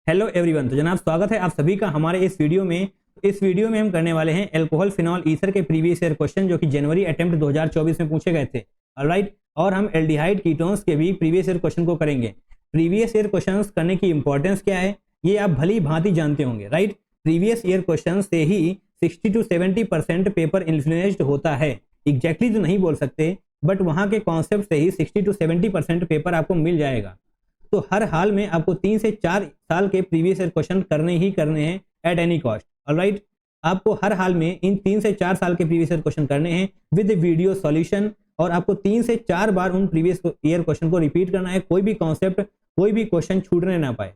Hello everyone. तो जनाब स्वागत है आप सभी का हमारे इस वीडियो में। इस वीडियो में हम करने वाले हैं अल्कोहल फिनॉल ईथर के प्रीवियस ईयर क्वेश्चन जो कि जनवरी अटेम्प्ट 2024 में पूछे गए थे। ऑलराइट, और हम एल्डिहाइड कीटोन्स के भी प्रीवियस ईयर क्वेश्चन को करेंगे। प्रीवियस ईयर क्वेश्चन करने की इंपॉर्टेंस क्या है ये आप भली भांति जानते होंगे, राइट। प्रीवियस ईयर क्वेश्चन से ही 60 to 70% पेपर इन्फ्लुएंस्ड होता है। एग्जैक्टली तो नहीं बोल सकते, बट वहाँ के कॉन्सेप्ट से ही 60 to 70% पेपर आपको मिल जाएगा। तो हर हाल में आपको 3 से 4 साल के प्रीवियस ईयर क्वेश्चन करने ही करने हैं एट एनी कॉस्ट। ऑलराइट, आपको हर हाल में इन 3 से 4 साल के प्रीवियस ईयर क्वेश्चन करने हैं विद वीडियो सॉल्यूशन, और आपको 3 से 4 बार उन प्रीवियस ईयर क्वेश्चन को रिपीट करना है। कोई भी कॉन्सेप्ट, कोई भी क्वेश्चन छूटने ना पाए।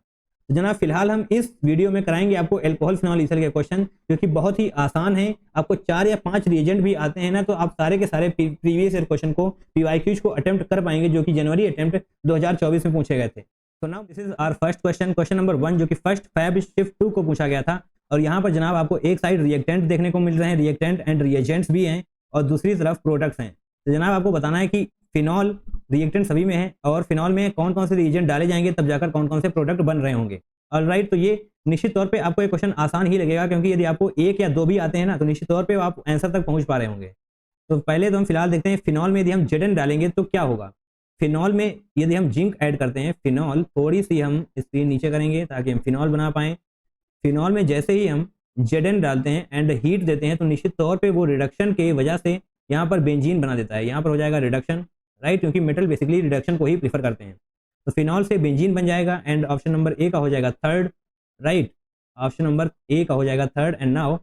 तो जनाब फिलहाल हम इस वीडियो में कराएंगे आपको अल्कोहल फिनॉल ईथर के क्वेश्चन जो कि बहुत ही आसान है। आपको 4 या 5 रिएजेंट भी आते हैं ना, तो आप सारे के सारे प्रीवियस ईयर क्वेश्चन को पीवाईक्यूज को अटेम्प्ट कर पाएंगे जो कि जनवरी अटेम्प्ट 2024 में पूछे गए थे। तो now this is our first question number 1 जो कि फर्स्ट फैब शिफ्ट 2 को पूछा गया था। और यहाँ पर जनाब आपको एक साइड रिएक्टेंट देखने को मिल रहे हैं, रिएक्टेंट एंड रिएजेंट्स भी हैं, और दूसरी तरफ प्रोडक्ट्स हैं। तो जनाब आपको बताना है कि फिनॉल रिएक्टेंट सभी में है, और फिनॉल में कौन कौन से रिएजेंट डाले जाएंगे तब जाकर कौन कौन से प्रोडक्ट बन रहे होंगे। ऑलराइट, तो ये निश्चित तौर पे आपको ये क्वेश्चन आसान ही लगेगा, क्योंकि यदि आपको 1 या 2 भी आते हैं ना तो निश्चित तौर पे आप आंसर तक पहुंच पा रहे होंगे। तो पहले तो हम फिलहाल देखते हैं फिनॉल में यदि हम Zn डालेंगे तो क्या होगा। फिनॉल में यदि हम जिंक ऐड करते हैं, फिनॉल थोड़ी सी हम स्क्रीन नीचे करेंगे ताकि हम फिनॉल बना पाएँ। फिनॉल में जैसे ही हम Zn डालते हैं एंड हीट देते हैं तो निश्चित तौर पे वो रिडक्शन के वजह से यहाँ पर बेंजीन बना देता है। यहाँ पर हो जाएगा रिडक्शन, राइट, क्योंकि मेटल बेसिकली रिडक्शन को ही प्रीफर करते हैं। तो फिनॉल से बेंजीन बन जाएगा एंड ऑप्शन नंबर ए का हो जाएगा third, right. Option number A का हो जाएगा third. And now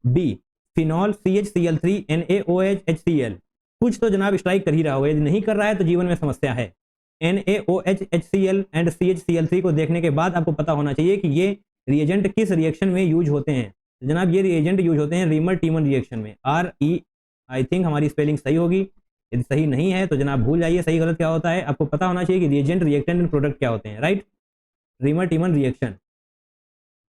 B, phenol CHCl3 NaOH HCl। कुछ तो जनाब स्ट्राइक कर ही रहा होगा, यदि नहीं कर रहा है तो जीवन में समस्या है। NaOH HCl एंड CHCl3 को देखने के बाद आपको पता होना चाहिए कि ये रिएजेंट किस रिएक्शन में यूज होते हैं। तो जनाब ये रिएजेंट यूज होते हैं रीमर टीमन रिएक्शन में। RE, आई थिंक हमारी स्पेलिंग सही होगी। यदि सही नहीं है तो जनाब भूल जाइए सही गलत क्या होता है। आपको पता होना चाहिए कि रिएजेंट, रिएक्टेंट एंड प्रोडक्ट क्या होते हैं, राइट। रीमर टीमन रिएक्शन,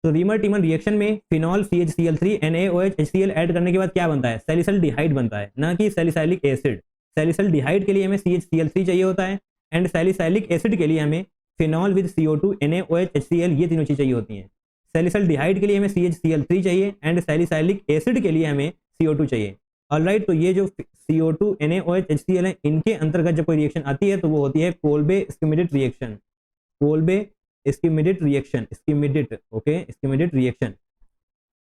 तो रीमर टीमन रिएक्शन में phenol CHCl3 NaOH HCl add करने के बाद क्या बनता है, सैलिसल्डिहाइड बनता है, ना कि सैलिसाइलिक एसिड। सैलिसल्डिहाइड के लिए हमें CHCl3 चाहिए होता है, एंड सैलिसाइलिक एसिड के लिए हमें phenol with CO2 NaOH HCl, ये तीनों चीज़ चाहिए होती हैं। सैलिसल्डिहाइड के लिए हमें CHCl3 चाहिए एंड सैलिसाइलिक एसिड के लिए हमें CO2 चाहिए। ऑलराइट, तो ये जो CO2 NaOH HCl है इनके अंतर्गत जब कोई रिएक्शन आती है तो वो होती है Kolbe Schmitt reaction. Kolbe Schmitt reaction, Schmitt, okay, Schmitt reaction.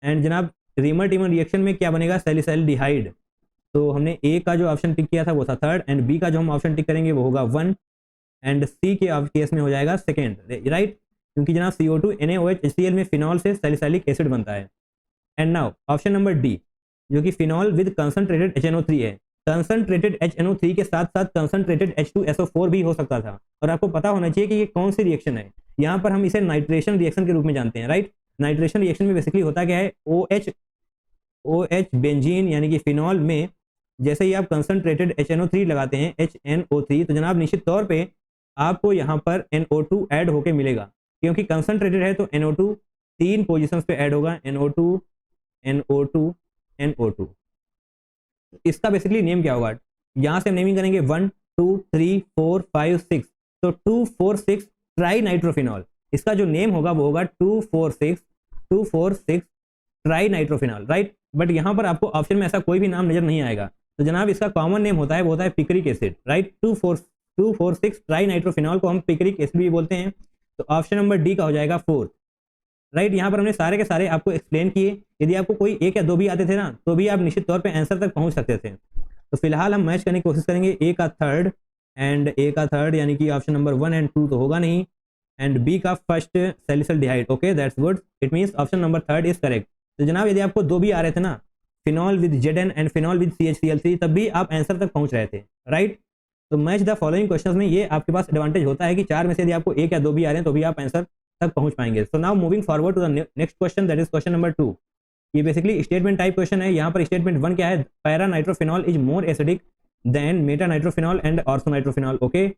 And जनाब रीमर टीमन रिएक्शन में क्या बनेगा, सैलिसल्डिहाइड। तो हमने ए का जो ऑप्शन टिक किया था वो था थर्ड, एंड बी का जो हम ऑप्शन टिक करेंगे वो होगा 1, एंड सी के केस में हो जाएगा सेकेंड, राइट, क्योंकि जनाब CO2 NaOH HCl में फिनॉल से सैलिसाइलिक एसिड बनता है। And now option number D जो कि फिनॉल विद कंसंट्रेटेड HNO3 है। कंसंट्रेटेड HNO3 के साथ साथ कंसंट्रेटेड H2SO4 भी हो सकता था, और आपको पता होना चाहिए कि ये कौन सी रिएक्शन है। यहाँ पर हम इसे नाइट्रेशन रिएक्शन के रूप में जानते हैं, राइट। नाइट्रेशन रिएक्शन में बेसिकली होता क्या है, OH बेंजीन यानी कि फिनॉल में जैसे ही आप कंसंट्रेटेड HNO3 लगाते हैं, HNO3, तो जनाब निश्चित तौर पे आपको यहाँ पर NO2 ऐड होके मिलेगा, क्योंकि कंसंट्रेटेड है तो NO2 3 पोजिशन पे ऐड होगा, NO2 NO2 NO2। इसका बेसिकली नेम क्या होगा, यहाँ से हम नेमिंग करेंगे 1 2 3 4 5 6, तो 2,4,6 ट्राई नाइट्रोफिनॉल। इसका जो नेम होगा वो होगा 2,4,6 ट्राई नाइट्रोफिनॉल, राइट। बट यहाँ पर आपको ऑप्शन में ऐसा कोई भी नाम नजर नहीं आएगा, तो जनाब इसका कॉमन नेम होता है वो होता है picric acid, right. 2,4,6 try nitrophenol को हम पिक्रिक एसिड भी बोलते हैं। तो ऑप्शन नंबर डी का हो जाएगा फोर्थ, राइट। यहाँ पर हमने सारे के सारे आपको एक्सप्लेन किए। यदि आपको कोई 1 या 2 भी आते थे ना तो भी आप निश्चित तौर पे आंसर तक पहुंच सकते थे। तो फिलहाल हम मैच करने की कोशिश करेंगे ए का थर्ड, एंड ए का थर्ड यानी कि ऑप्शन नंबर 1 एंड 2 तो होगा नहीं, एंड बी का first salicylaldehyde, okay, that's good, it means option number third is correct. तो जनाब यदि आपको 2 भी आ रहे थे ना, phenol with Zn and phenol with CHCl3, तब भी आप आंसर तक पहुंच रहे थे, राइट। तो मैच द फॉलोइंग क्वेश्चंस में ये आपके पास एडवांटेज होता है कि 4 में से यदि आपको 1 या 2 भी आ रहे हैं तो भी आप आंसर तक पहुंच पाएंगे। So now moving forward to the next question, that is question number 2। ये बेसिकली स्टेटमेंट टाइप क्वेश्चन है। यहाँ पर स्टेटमेंट 1 क्या है, para nitrophenol is more acidic than meta nitrophenol and ortho nitrophenol, okay.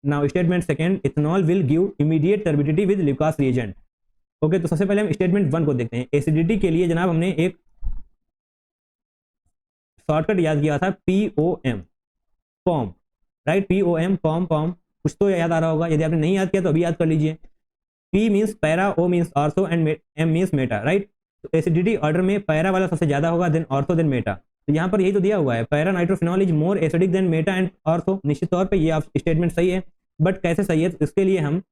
Now statement second, ethanol will give immediate turbidity with Lucas reagent, okay. तो सबसे पहले हम स्टेटमेंट 1 को देखते हैं। एसिडिटी के लिए जनाब हमने एक शॉर्टकट याद किया था, POM, पॉम, राइट, POM, पॉम, कुछ तो याद आ रहा होगा। यदि आपने नहीं याद किया तो अभी याद कर लीजिए। P means para, O means ortho and M means Meta, right. तो एसिडिटी ऑर्डर में पैरा वाला सबसे ज्यादा होगा, देन ऑर्थो, देन मेटा। तो यहाँ पर यही तो दिया हुआ है, para nitrophenol is more acidic than meta and ortho. निश्चित तौर पे ये आप स्टेटमेंट सही है, बट कैसे सही है, तो इसके लिए हम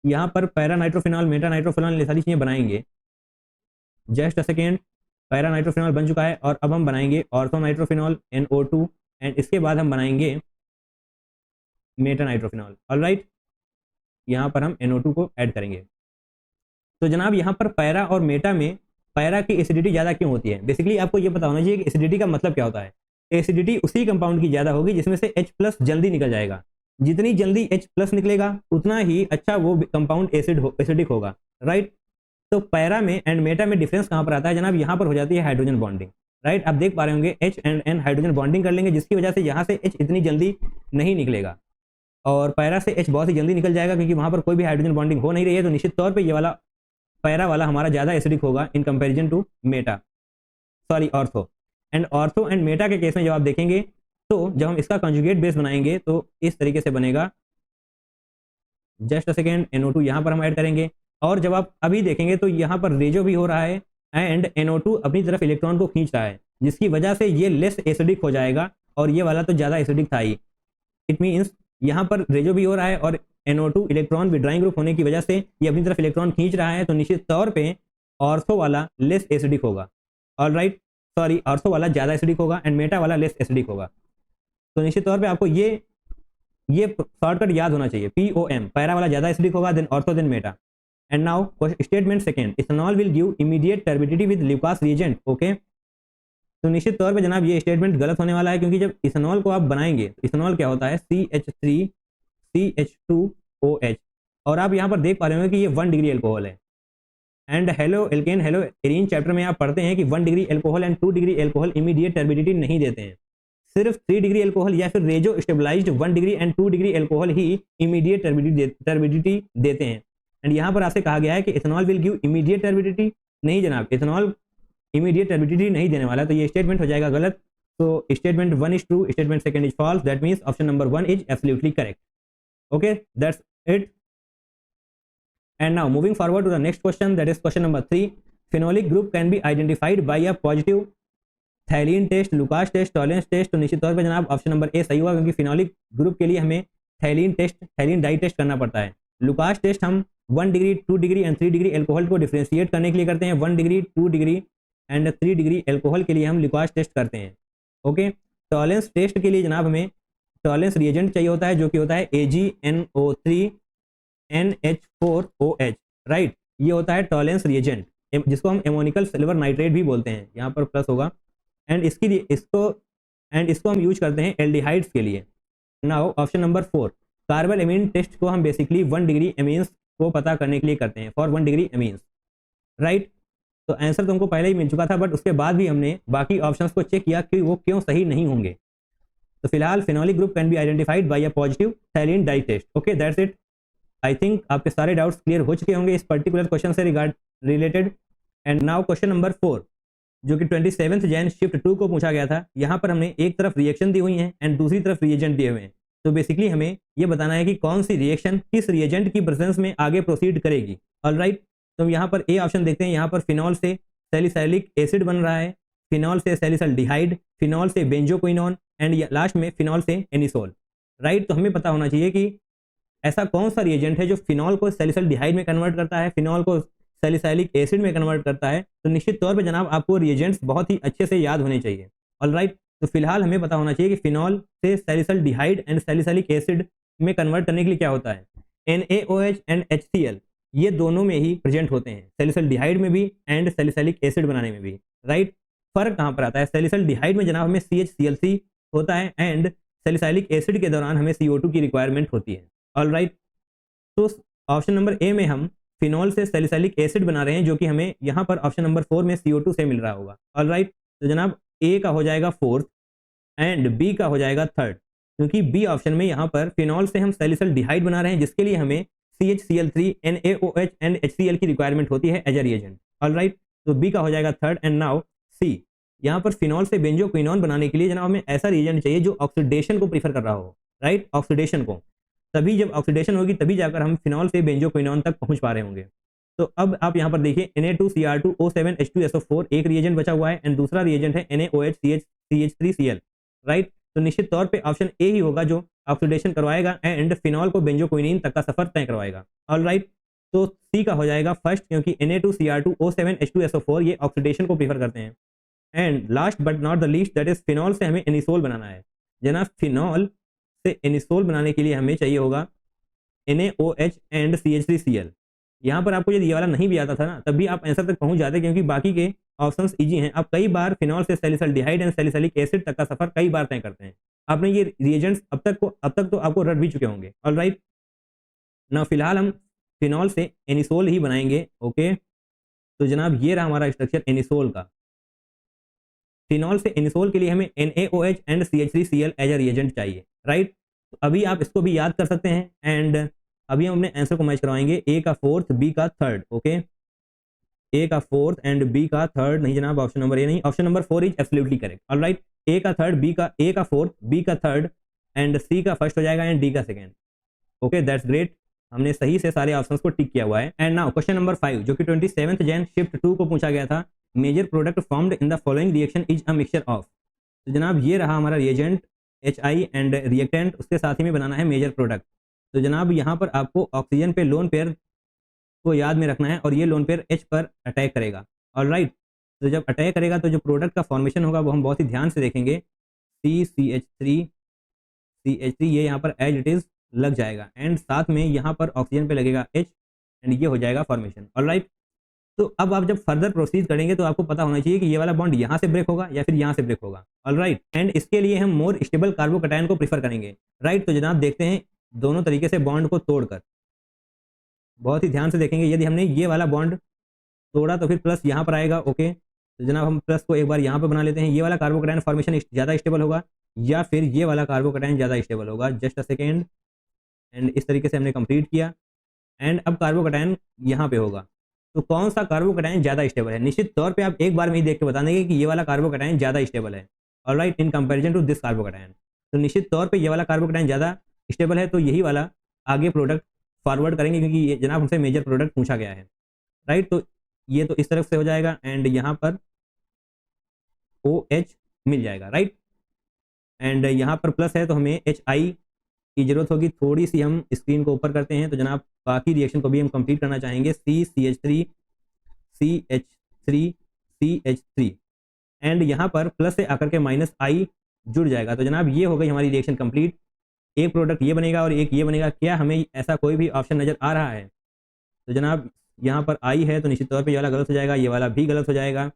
यहाँ पर पैरा नाइट्रोफिनॉल, मेटा नाइट्रोफिनॉल, ये सारी चीजें बनाएंगे। Just a second, para nitrophenol बन चुका है और अब हम बनाएंगे ऑर्थो नाइट्रोफिनॉल NO2 एंड इसके बाद हम बनाएंगे मेटा नाइट्रोफिनॉल। ऑलराइट, यहाँ पर हम NO2 को ऐड करेंगे। तो जनाब यहाँ पर पैरा और मेटा में पैरा की एसिडिटी ज़्यादा क्यों होती है? बेसिकली आपको ये पता होना चाहिए कि एसिडिटी का मतलब क्या होता है। एसिडिटी उसी कंपाउंड की ज़्यादा होगी जिसमें से H+ जल्दी निकल जाएगा। जितनी जल्दी H+ निकलेगा उतना ही अच्छा वो कंपाउंड एसिडिक होगा, राइट। तो पैरा में एंड मेटा में डिफरेंस कहाँ पर आता है जनाब? यहाँ पर हो जाती है हाइड्रोजन बॉन्डिंग, राइट। आप देख पा रहे होंगे H and N hydrogen bonding कर लेंगे, जिसकी वजह से यहाँ से H इतनी जल्दी नहीं निकलेगा और पैरा से H बहुत ही जल्दी निकल जाएगा, क्योंकि वहाँ पर कोई भी हाइड्रोजन बॉन्डिंग हो नहीं रही है। तो निश्चित तौर पर ये वाला पैरा वाला हमारा ज़्यादा एसिडिक होगा in comparison to meta, sorry ortho. And ortho and meta के केस में जब आप देखेंगे तो जब हम इसका कंजुगेट बेस बनाएंगे तो इस तरीके से बनेगा। जस्ट अ सेकेंड, NO2 यहाँ पर हम ऐड करेंगे और जब आप अभी देखेंगे तो यहाँ पर रेजो भी हो रहा है एंड NO2 अपनी तरफ इलेक्ट्रॉन को खींच रहा है, जिसकी वजह से ये लेस एसिडिक हो जाएगा और ये वाला तो ज़्यादा एसिडिक था ही। इट मीन्स यहाँ पर रेजो भी हो रहा है और NO2 इलेक्ट्रॉन विड्राइंग ग्रुप होने की वजह से ये अपनी तरफ इलेक्ट्रॉन खींच रहा है, तो निश्चित तौर पे ऑर्थो वाला लेस एसिडिक होगा। ऑलराइट, सॉरी, ऑर्थो वाला ज़्यादा एसिडिक होगा एंड मेटा वाला लेस एसिडिक होगा। तो निश्चित तौर पे आपको ये शॉर्टकट याद होना चाहिए, POM, पैरा वाला ज़्यादा एसिडिक होगा, then ortho, then meta. And now statement second, ethanol will give immediate turbidity with Lucas reagent. Okay, तो निश्चित तौर पे जनाब ये स्टेटमेंट गलत होने वाला है, क्योंकि जब इथेनॉल को आप बनाएंगे तो इथेनॉल क्या होता है? CH3CH2OH, और आप यहाँ पर देख पा रहे होंगे कि ये 1 डिग्री एल्कोहल है। And halo alkane halo arene chapter में आप पढ़ते हैं कि 1 degree alcohol and 2 degree alcohol immediate turbidity नहीं देते हैं, सिर्फ 3 डिग्री एल्कोहल या फिर रेजो stabilised 1 degree and 2 degree alcohol ही इमीडिएट टर्बिडिटी देते हैं। एंड यहाँ पर आपसे कहा गया है कि ethanol will give immediate turbidity. नहीं जनाब, इथेनॉल इमीडिएट टर्बिडिटी नहीं देने वाला, तो ये स्टेटमेंट हो जाएगा गलत। तो statement 1 is true, statement second is false, that means option number 1 is absolutely correct. Okay, that's it. And now moving forward to the next question, that is question number 3. Phenolic group can be identified by a positive phthalein test, Lucas test, Tollens test. तो निश्चित तौर पर जनाब option number ए सही हुआ, क्योंकि phenolic group के लिए हमें थैलीन टेस्ट, थैलीन डाई टेस्ट करना पड़ता है। लुकास टेस्ट हम 1 degree, 2 degree and 3 degree alcohol को डिफ्रेंशिएट करने के लिए करते हैं। 1 degree, 2 degree and 3 degree alcohol के लिए हम लुकास टेस्ट करते हैं। ओके, टॉलेंस टेस्ट के लिए जनाब हमें टॉलेंस रिएजेंट चाहिए होता है, जो कि होता है AgNO3NH4OH, राइट। ये होता है टॉलेंस रिएजेंट, जिसको हम एमोनिकल सिल्वर नाइट्रेट भी बोलते हैं, यहाँ पर प्लस होगा। एंड इसको हम यूज करते हैं एल्डिहाइड्स के लिए। Now option number 4, carbon amine test को हम बेसिकली 1 डिग्री एमीन्स को पता करने के लिए करते हैं, फॉर 1 डिग्री एमीन्स, राइट। तो आंसर तो हमको पहले ही मिल चुका था, बट उसके बाद भी हमने बाकी ऑप्शंस को चेक किया कि वो क्यों सही नहीं होंगे। तो फिलहाल phenolic group can be identified by a positive phthalein dye test. Okay, that's it. I think आपके सारे डाउट्स क्लियर हो चुके होंगे इस पर्टिकुलर क्वेश्चन से related. And now question number 4, जो कि 27 जैन शिफ्ट 2 को पूछा गया था। यहाँ पर हमने एक तरफ रिएक्शन दी हुई है एंड दूसरी तरफ रिएजेंट दिए हुए हैं। तो बेसिकली हमें ये बताना है कि कौन सी रिएक्शन किस रिएजेंट की प्रेजेंस में आगे प्रोसीड करेगी। ऑलराइट, तो यहाँ पर ए ऑप्शन देखते हैं। यहाँ पर फिनॉल से सैलिसाइलिक एसिड बन रहा है, फिनॉल से सैलिसल्डिहाइड, फिनॉल से बेंजोक्विनोन एंड लास्ट में फिनॉल से एनिसोल, राइट। तो हमें पता होना चाहिए कि ऐसा कौन सा रिएजेंट है जो फिनॉल को सैलिसल्डिहाइड में कन्वर्ट करता है, फिनॉल को सैलिसाइलिक एसिड में कन्वर्ट करता है। तो निश्चित तौर पे जनाब आपको रिएजेंट्स बहुत ही अच्छे से याद होने चाहिए। ऑलराइट, तो फिलहाल हमें पता होना चाहिए कि फिनॉल से सैलिसल्डिहाइड एंड सैलिसाइलिक एसिड में कन्वर्ट करने के लिए क्या होता है, NaOH एंड HCl, ये दोनों में ही प्रेजेंट होते हैं, सैलिसल्डिहाइड में भी एंड सैलिसाइलिक एसिड बनाने में भी, राइट। फर्क कहाँ पर आता है? सैलिसल्डिहाइड में जनाब हमें CHCl3 होता है एंड सैलिसाइलिक एसिड के दौरान हमें CO2 की रिक्वायरमेंट होती है। ऑलराइट, तो ऑप्शन नंबर ए में हम फिनॉल से सैलिसाइलिक एसिड बना रहे हैं, जो कि हमें यहाँ पर ऑप्शन नंबर 4 में CO2 से मिल रहा होगा। ऑलराइट, तो जनाब ए का हो जाएगा 4th एंड बी का हो जाएगा 3rd, क्योंकि बी ऑप्शन में यहाँ पर फिनॉल से हम सैलिसल्डिहाइड बना रहे हैं, जिसके लिए हमें CHCl3, NaOH एंड HCl की रिक्वायरमेंट होती है एज अ रिएजेंट। ऑलराइट, तो बी का हो जाएगा 3rd। एंड नाउ सी, यहाँ पर फिनॉल से बेंजोक्विनोन बनाने के लिए जनाब हमें ऐसा रिएजेंट चाहिए जो ऑक्सीडेशन को प्रीफर कर रहा हो, राइट, ऑक्सीडेशन को। तभी जब ऑक्सीडेशन होगी तभी जाकर हम फिनॉल से बेंजोक्विनोन तक पहुंच पा रहे होंगे। तो अब आप यहाँ पर देखिए Na2Cr2O7H2SO4 एक रिएजेंट बचा हुआ है एंड दूसरा रिएजेंट है NaOHCH3Cl, राइट। तो निश्चित तौर पे ऑप्शन ए ही होगा जो ऑक्सीडेशन करवाएगा एंड फिनॉल को बेंजोक्विनीन तक का सफर तय करवाएगा। ऑलराइट, तो सी का हो जाएगा फर्स्ट, क्योंकि Na2Cr2O7H2SO4 ये ऑक्सीडेशन को प्रीफर करते हैं। And last but not the least, that is phenol से हमें एनिसोल बनाना है। जनाब फिनॉल से एनिसोल बनाने के लिए हमें चाहिए होगा NaOH एंड CH3Cl। यहाँ पर आपको यदि ये वाला नहीं भी आता था ना, तब भी आप आंसर तक पहुंच जाते, क्योंकि बाकी के ऑप्शंस इजी हैं। आप कई बार फिनॉल से सैलिसल्डिहाइड एंड सैलिसिलिक एसिड तक का सफर कई बार तय करते हैं। आपने ये रिएजेंट्स अब तक तो आपको रट भी चुके होंगे। ऑलराइट, ना फिलहाल हम फिनॉल से एनिसोल ही बनाएंगे। ओके, तो जनाब ये रहा हमारा स्ट्रक्चर एनिसोल का। फिनॉल से एनिसोल के लिए हमें NaOH and CH3Cl as a reagent चाहिए, राइट। तो अभी आप इसको भी याद कर सकते हैं एंड अभी हम अपने आंसर को मैच करवाएंगे। ए का फोर्थ, बी का थर्ड। ओके, ए का फोर्थ एंड बी का थर्ड नहीं जनाब, ऑप्शन नंबर ए नहीं, option number 4 is absolutely correct. Alright, A का थर्ड, ए का फोर्थ, बी का थर्ड एंड सी का फर्स्ट हो जाएगा एंड डी का सेकेंड। ओके, दैट्स ग्रेट, हमने सही से सारे ऑप्शंस को टिक किया हुआ है। एंड नाउ क्वेश्चन नंबर 5 जो कि 27 जैन शिफ्ट 2 को पूछा गया था। Major product formed in the following reaction is a mixture of. तो जनाब ये रहा हमारा रिएजेंट HI एंड रिएक्टेंट, उसके साथ ही में बनाना है मेजर प्रोडक्ट। तो जनाब यहाँ पर आपको ऑक्सीजन पे लोन पेयर को याद में रखना है और ये लोन पेयर H पर अटैक करेगा। ऑलराइट, तो जब अटैक करेगा तो जो प्रोडक्ट का फॉर्मेशन होगा वो हम बहुत ही ध्यान से देखेंगे। CCH3 ये यहाँ पर एज इट इज लग जाएगा एंड साथ में यहाँ पर ऑक्सीजन पे लगेगा H एंड ये हो जाएगा फॉर्मेशन। ऑलराइट, तो अब आप जब फर्दर प्रोसीड करेंगे तो आपको पता होना चाहिए कि ये वाला बॉन्ड यहाँ से ब्रेक होगा या फिर यहाँ से ब्रेक होगा। ऑलराइट, एंड इसके लिए हम मोर स्टेबल कार्बोकैटायन को प्रीफर करेंगे। राइट, तो जनाब देखते हैं दोनों तरीके से बॉन्ड को तोड़कर, बहुत ही ध्यान से देखेंगे। यदि हमने ये वाला बॉन्ड तोड़ा तो फिर प्लस यहाँ पर आएगा। ओके, तो जनाब हम प्लस को एक बार यहाँ पर बना लेते हैं। ये वाला कार्बोकैटायन फॉर्मेशन ज़्यादा स्टेबल होगा या फिर ये वाला कार्बोकैटायन ज़्यादा स्टेबल होगा। जस्ट अ सेकेंड, एंड इस तरीके से हमने कंप्लीट किया एंड अब कार्बोकैटायन यहाँ पे होगा। तो कौन सा कार्बोकैटायन ज़्यादा स्टेबल है? निश्चित तौर पे आप एक बार में ही देख के बता देंगे कि ये वाला कार्बोकैटायन ज़्यादा स्टेबल है। Alright, in comparison to this carbocation. तो निश्चित तौर पे ये वाला कार्बोकैटायन ज़्यादा स्टेबल है, तो यही वाला आगे प्रोडक्ट फॉरवर्ड करेंगे, क्योंकि ये जनाब हमसे मेजर प्रोडक्ट पूछा गया है। राइट, तो ये तो इस तरफ से हो जाएगा एंड यहाँ पर OH मिल जाएगा। राइट, एंड यहाँ पर प्लस है तो हमें HI की जरूरत होगी। थोड़ी सी हम स्क्रीन को ऊपर करते हैं तो जनाब बाकी रिएक्शन को भी हम कंप्लीट करना चाहेंगे। CCH3 एंड यहाँ पर प्लस से आकर के -I जुड़ जाएगा। तो जनाब ये हो गई हमारी रिएक्शन कंप्लीट। एक प्रोडक्ट ये बनेगा और एक ये बनेगा। क्या हमें ऐसा कोई भी ऑप्शन नज़र आ रहा है? तो जनाब यहाँ पर I है तो निश्चित तौर पे ये वाला गलत हो जाएगा, ये वाला भी गलत हो जाएगा।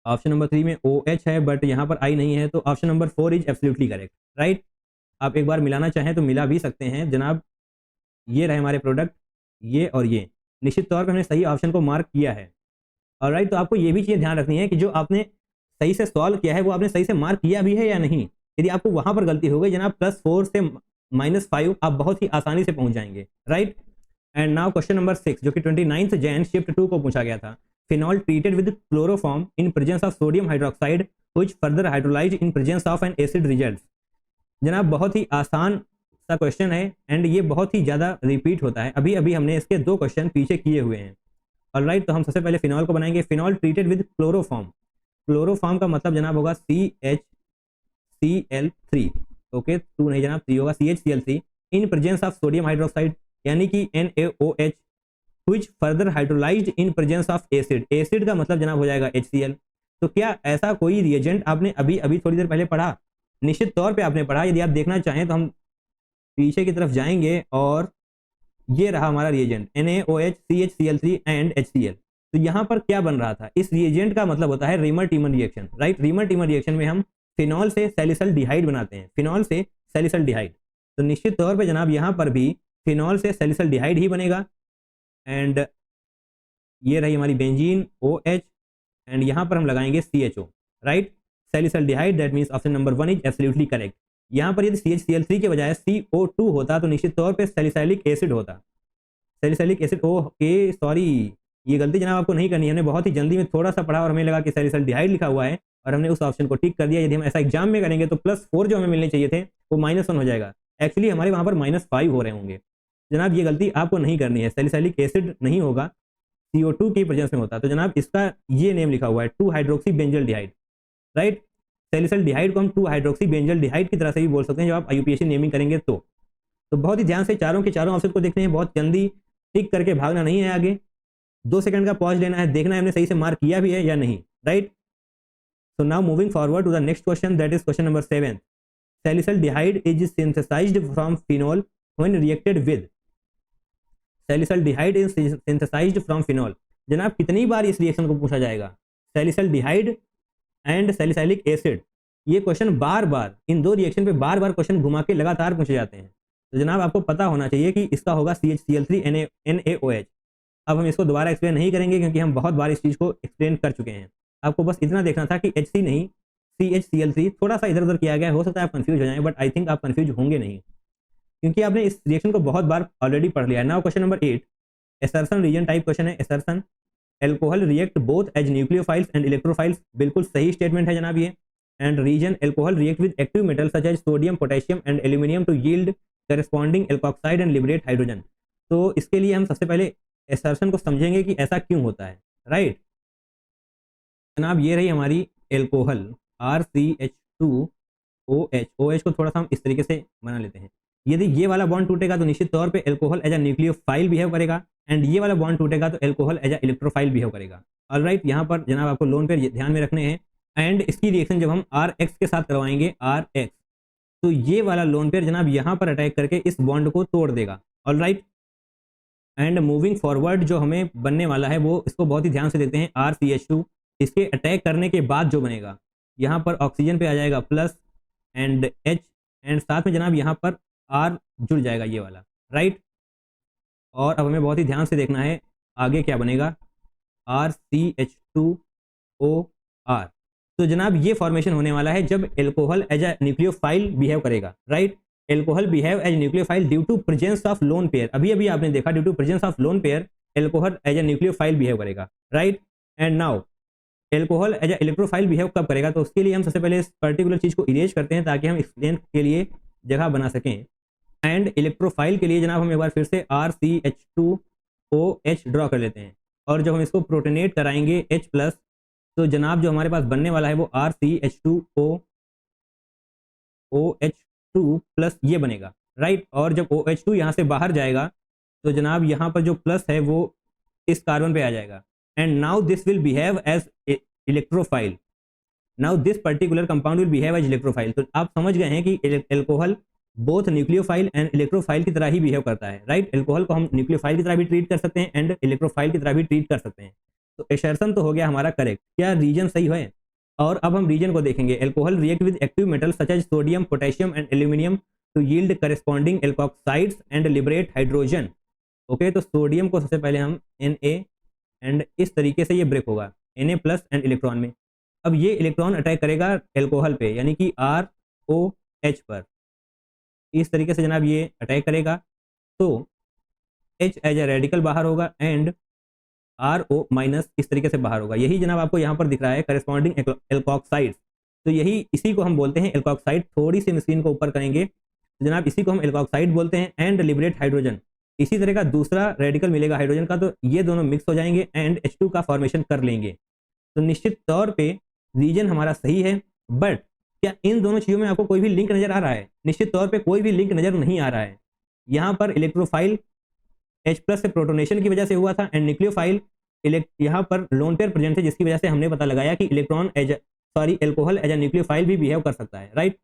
ऑप्शन नंबर 3 में OH है बट यहाँ पर I नहीं है, तो option number 4 is absolutely correct. Right, आप एक बार मिलाना चाहें तो मिला भी सकते हैं। जनाब ये रहे हमारे प्रोडक्ट, ये और ये। निश्चित तौर पर हमने सही ऑप्शन को मार्क किया है। ऑलराइट, तो आपको ये भी चीज़ ध्यान रखनी है कि जो आपने सही से सॉल्व किया है वो आपने सही से मार्क किया भी है या नहीं। यदि आपको वहां पर गलती हो गई जनाब +4 से -5 आप बहुत ही आसानी से पहुंच जाएंगे। Right, and now question number 6 जो कि 29 जैन शिफ्ट 2 को पूछा गया था। Phenol treated with chloroform in presence of sodium hydroxide which further hydrolysed in presence of N acid results. जनाब बहुत ही आसान सा क्वेश्चन है एंड ये बहुत ही ज़्यादा रिपीट होता है। अभी अभी हमने इसके 2 क्वेश्चन पीछे किए हुए हैं। ऑलराइट, तो हम सबसे पहले फिनॉल को बनाएंगे। Phenol treated with chloroform. Chloroform का मतलब जनाब होगा CHCl3। ओके, 2 नहीं जनाब 3 होगा, CHCl3 in presence of sodium hydroxide यानी कि NaOH which further hydrolysed in presence of acid. Acid का मतलब जनाब हो जाएगा HCl। तो क्या ऐसा कोई रिएजेंट आपने अभी अभी थोड़ी देर पहले पढ़ा? निश्चित तौर पे आपने पढ़ा। यदि आप देखना चाहें तो हम पीछे की तरफ जाएंगे और ये रहा हमारा reagent NaOH CHCl3 and HCl। तो यहाँ पर क्या बन रहा था? इस रिएजेंट का मतलब होता है reamer teamer reaction. Right, reamer teamer reaction में हम फिनॉल से सैलिसल्डिहाइड बनाते हैं, फिनॉल से सैलिसल्डिहाइड। तो निश्चित तौर पे जनाब यहाँ पर भी फिनॉल से सैलिसल्डिहाइड ही बनेगा एंड ये रही हमारी बेंजीन OH एंड यहाँ पर हम लगाएंगे CHO। Right, salicylaldehyde, that means option number 1 is absolutely correct. यहाँ पर यदि CHCl3 के बजाय CO2 होता तो निश्चित तौर पे सैलिसैलिक एसिड होता। सैलिसैलिक एसिड, ओके सॉरी, ये गलती जनाब आपको नहीं करनी है। हमने बहुत ही जल्दी में थोड़ा सा पढ़ा और हमें लगा कि सैलिसल्डिहाइड लिखा हुआ है और हमने उस ऑप्शन को टिक कर दिया। यदि हम ऐसा एग्जाम में करेंगे तो +4 जो हमें मिलने चाहिए थे वो -1 हो जाएगा। एक्चुअली हमारे वहाँ पर -5 हो रहे होंगे। जनाब ये गलती आपको नहीं करनी है, सैलिसाइलिक एसिड नहीं होगा, CO2 की प्रेजेंस में होता है। तो जनाब इसका ये नेम लिखा हुआ है 2 हाइड्रोक्सी बेंजल्डिहाइड, राइट। सैलिसल्डिहाइड को हम 2 हाइड्रोक्सी बेंजल्डिहाइड की तरह से भी बोल सकते हैं जब आप IUPAC नेमिंग करेंगे तो बहुत ही ध्यान से चारों के चारों ऑप्शन को देखने हैं, बहुत जल्दी टिक करके भागना नहीं है आगे, 2 सेकंड का पॉज लेना है, देखना है हमने सही से मार्क किया भी है या नहीं, right. So now moving forward to the next question, that is question number 7. Salicylic is synthesized from phenol when reacted with. Salicylic is synthesized from phenol. जनाब कितनी बार इस रिएक्शन को पूछा जाएगा? सैलिसल्डिहाइड एंड सैलिसाइलिक एसिड, ये क्वेश्चन बार बार इन दो reaction पे बार बार question घुमा के लगातार पूछे जाते हैं। तो जनाब आपको पता होना चाहिए कि इसका होगा CHCl3NaOH। अब हम इसको दोबारा एक्सप्लेन नहीं करेंगे क्योंकि हम बहुत बार इस चीज़ को एक्सप्लेन कर चुके हैं। आपको बस इतना देखना था कि HC नहीं CHCl3 थोड़ा सा इधर उधर किया गया, हो सकता है आप कंफ्यूज हो जाएं, बट आई थिंक आप कंफ्यूज होंगे नहीं क्योंकि आपने इस रिएक्शन को बहुत बार ऑलरेडी पढ़ लिया है। Now question number 8, assertion reason type question है। Assertion, alcohol react both as nucleophiles and electrophiles, बिल्कुल सही स्टेटमेंट है जनाब ये। And reason, alcohol react with active metal such as sodium, potassium and aluminium to yield corresponding alkoxide and liberate hydrogen. तो इसके लिए हम सबसे पहले एसर्शन को समझेंगे कि ऐसा क्यों होता है, राइट। जनाब ये रही हमारी एल्कोहल RCH2OH। OH को थोड़ा सा हम इस तरीके से बना लेते हैं। यदि ये वाला बॉन्ड टूटेगा तो निश्चित तौर पे alcohol as a nucleophile behave करेगा, एंड ये वाला बॉन्ड टूटेगा तो alcohol as a electrophile behave करेगा। ऑलराइट, यहाँ पर जनाब आपको लोन पे ध्यान में रखने हैं। एंड इसकी रिएक्शन जब हम RX के साथ करवाएंगे, RX, तो ये वाला लोन पेयर जनाब यहाँ पर अटैक करके इस बॉन्ड को तोड़ देगा। ऑलराइट, एंड मूविंग फॉरवर्ड जो हमें बनने वाला है वो, इसको बहुत ही ध्यान से देखते हैं। RCH2, इसके अटैक करने के बाद जो बनेगा, यहाँ पर ऑक्सीजन पे आ जाएगा प्लस एंड H, एंड साथ में जनाब यहाँ पर R जुड़ जाएगा ये वाला, राइट। और अब हमें बहुत ही ध्यान से देखना है आगे क्या बनेगा, RCH2OR। तो जनाब ये फॉर्मेशन होने वाला है जब alcohol as a nucleophile behave करेगा, right. Alcohol behave as nucleophile due to presence of lone pair. अभी अभी आपने देखा due to presence of lone pair alcohol as a nucleophile behave करेगा, right. And now alcohol as a electrophile behave कब करेगा, तो उसके लिए हम सबसे पहले इस पर्टिकुलर चीज को इरेज करते हैं ताकि हम एक्सप्लेन के लिए जगह बना सकें। एंड इलेक्ट्रोफाइल के लिए जनाब हम एक बार फिर से RCH2OH ड्रॉ कर लेते हैं, और जब हम इसको प्रोटोनेट कराएंगे H+, तो जनाब जो हमारे पास बनने वाला है वो RCH2OH2+ ये बनेगा, राइट। और जब OH2 यहाँ से बाहर जाएगा तो जनाब यहाँ पर जो प्लस है वो इस कार्बन पे आ जाएगा। And now this will behave as electrophile. Now this particular compound will behave as electrophile. तो आप समझ गए हैं कि alcohol both nucleophile and electrophile की तरह ही बिहेव करता है, राइट। एल्कोहल को हम न्यूक्लियोफाइल की तरह भी ट्रीट कर सकते हैं एंड इलेक्ट्रोफाइल की तरह भी ट्रीट कर सकते हैं। तो एसर्शन तो हो गया हमारा करेक्ट, क्या रीजन सही है? और अब हम रीजन को देखेंगे। Alcohol react with active metal such as sodium, potassium and aluminium to yield corresponding alkoxides and liberate hydrogen. Okay, तो सोडियम को सबसे पहले हम Na, एंड इस तरीके से ये ब्रेक होगा Na+ एंड इलेक्ट्रॉन में। अब ये इलेक्ट्रॉन अटैक करेगा एल्कोहल पे, यानी कि ROH पर, इस तरीके से जनाब ये अटैक करेगा। तो H एज ए रेडिकल बाहर होगा एंड RO- इस तरीके से बाहर होगा। यही जनाब आपको यहाँ पर दिख रहा है करस्पॉन्डिंग एल्कोक्साइड्स। तो यही इसी को हम बोलते हैं एल्कोक्साइड। थोड़ी सी स्क्रीन को ऊपर करेंगे तो जनाब इसी को हम एल्कोक्साइड बोलते हैं। एंड लिबरेट हाइड्रोजन, इसी तरह का दूसरा रेडिकल मिलेगा हाइड्रोजन का, तो ये दोनों मिक्स हो जाएंगे एंड H2 का फॉर्मेशन कर लेंगे। तो निश्चित तौर पे रीजन हमारा सही है, बट क्या इन दोनों चीज़ों में आपको कोई भी लिंक नजर आ रहा है? निश्चित तौर पे कोई भी लिंक नजर नहीं आ रहा है। यहाँ पर इलेक्ट्रोफाइल H+ से प्रोटोनेशन की वजह से हुआ था एंड न्यूक्लियोफाइल यहाँ पर लोन पेयर प्रेजेंट है, जिसकी वजह से हमने पता लगाया कि एल्कोहल एज अ न्यूक्लियोफाइल भी बिहेव कर सकता है, राइट।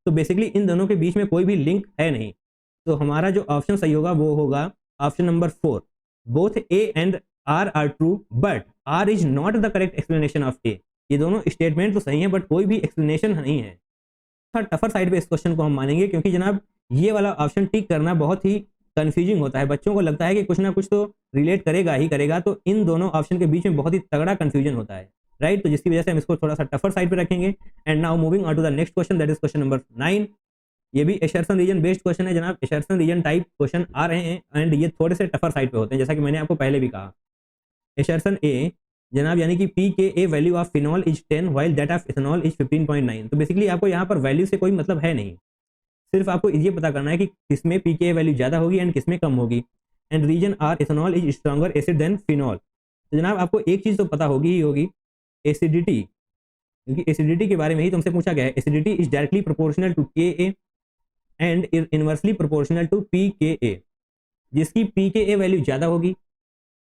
तो बेसिकली इन दोनों के बीच में कोई भी लिंक है नहीं। तो हमारा जो ऑप्शन सही होगा वो होगा option number 4। Both A and R are true but R is not the correct explanation of A। ये दोनों स्टेटमेंट तो सही है बट कोई भी एक्सप्लेनेशन नहीं है। टफर साइड पे इस क्वेश्चन को हम मानेंगे क्योंकि जनाब ये वाला ऑप्शन टिक करना बहुत ही कंफ्यूजिंग होता है। बच्चों को लगता है कि कुछ ना कुछ तो रिलेट करेगा ही करेगा, तो इन दोनों ऑप्शन के बीच में बहुत ही तगड़ा कंफ्यूजन होता है, राइट। तो जिसकी वजह से हम इसको थोड़ा सा टफर साइड पे रखेंगे। And now moving on to the next question, that is question number 9। ये भी एसर्शन रीजन बेस्ड क्वेश्चन है जनाब। एसर्शन रीजन टाइप क्वेश्चन आ रहे हैं एंड ये थोड़े से टफर साइड पे होते हैं, जैसा कि मैंने आपको पहले भी कहा। एसर्शन ए जनाब, यानी कि pKa value of phenol is 10 while that of ethanol is 15.9। तो बेसिकली आपको यहाँ पर वैल्यू से कोई मतलब है नहीं, सिर्फ आपको ये पता करना है कि किसमें pKa वैल्यू ज़्यादा होगी एंड किसमें कम होगी। And reason are ethanol is stronger acid than phenol. तो जनाब आपको एक चीज़ तो पता होगी ही होगी, एसिडिटी, क्योंकि एसिडिटी के बारे में ही तुमसे पूछा गया है। Acidity is directly proportional to Ka and is inversely proportional to pKa। जिसकी pKa वैल्यू ज़्यादा होगी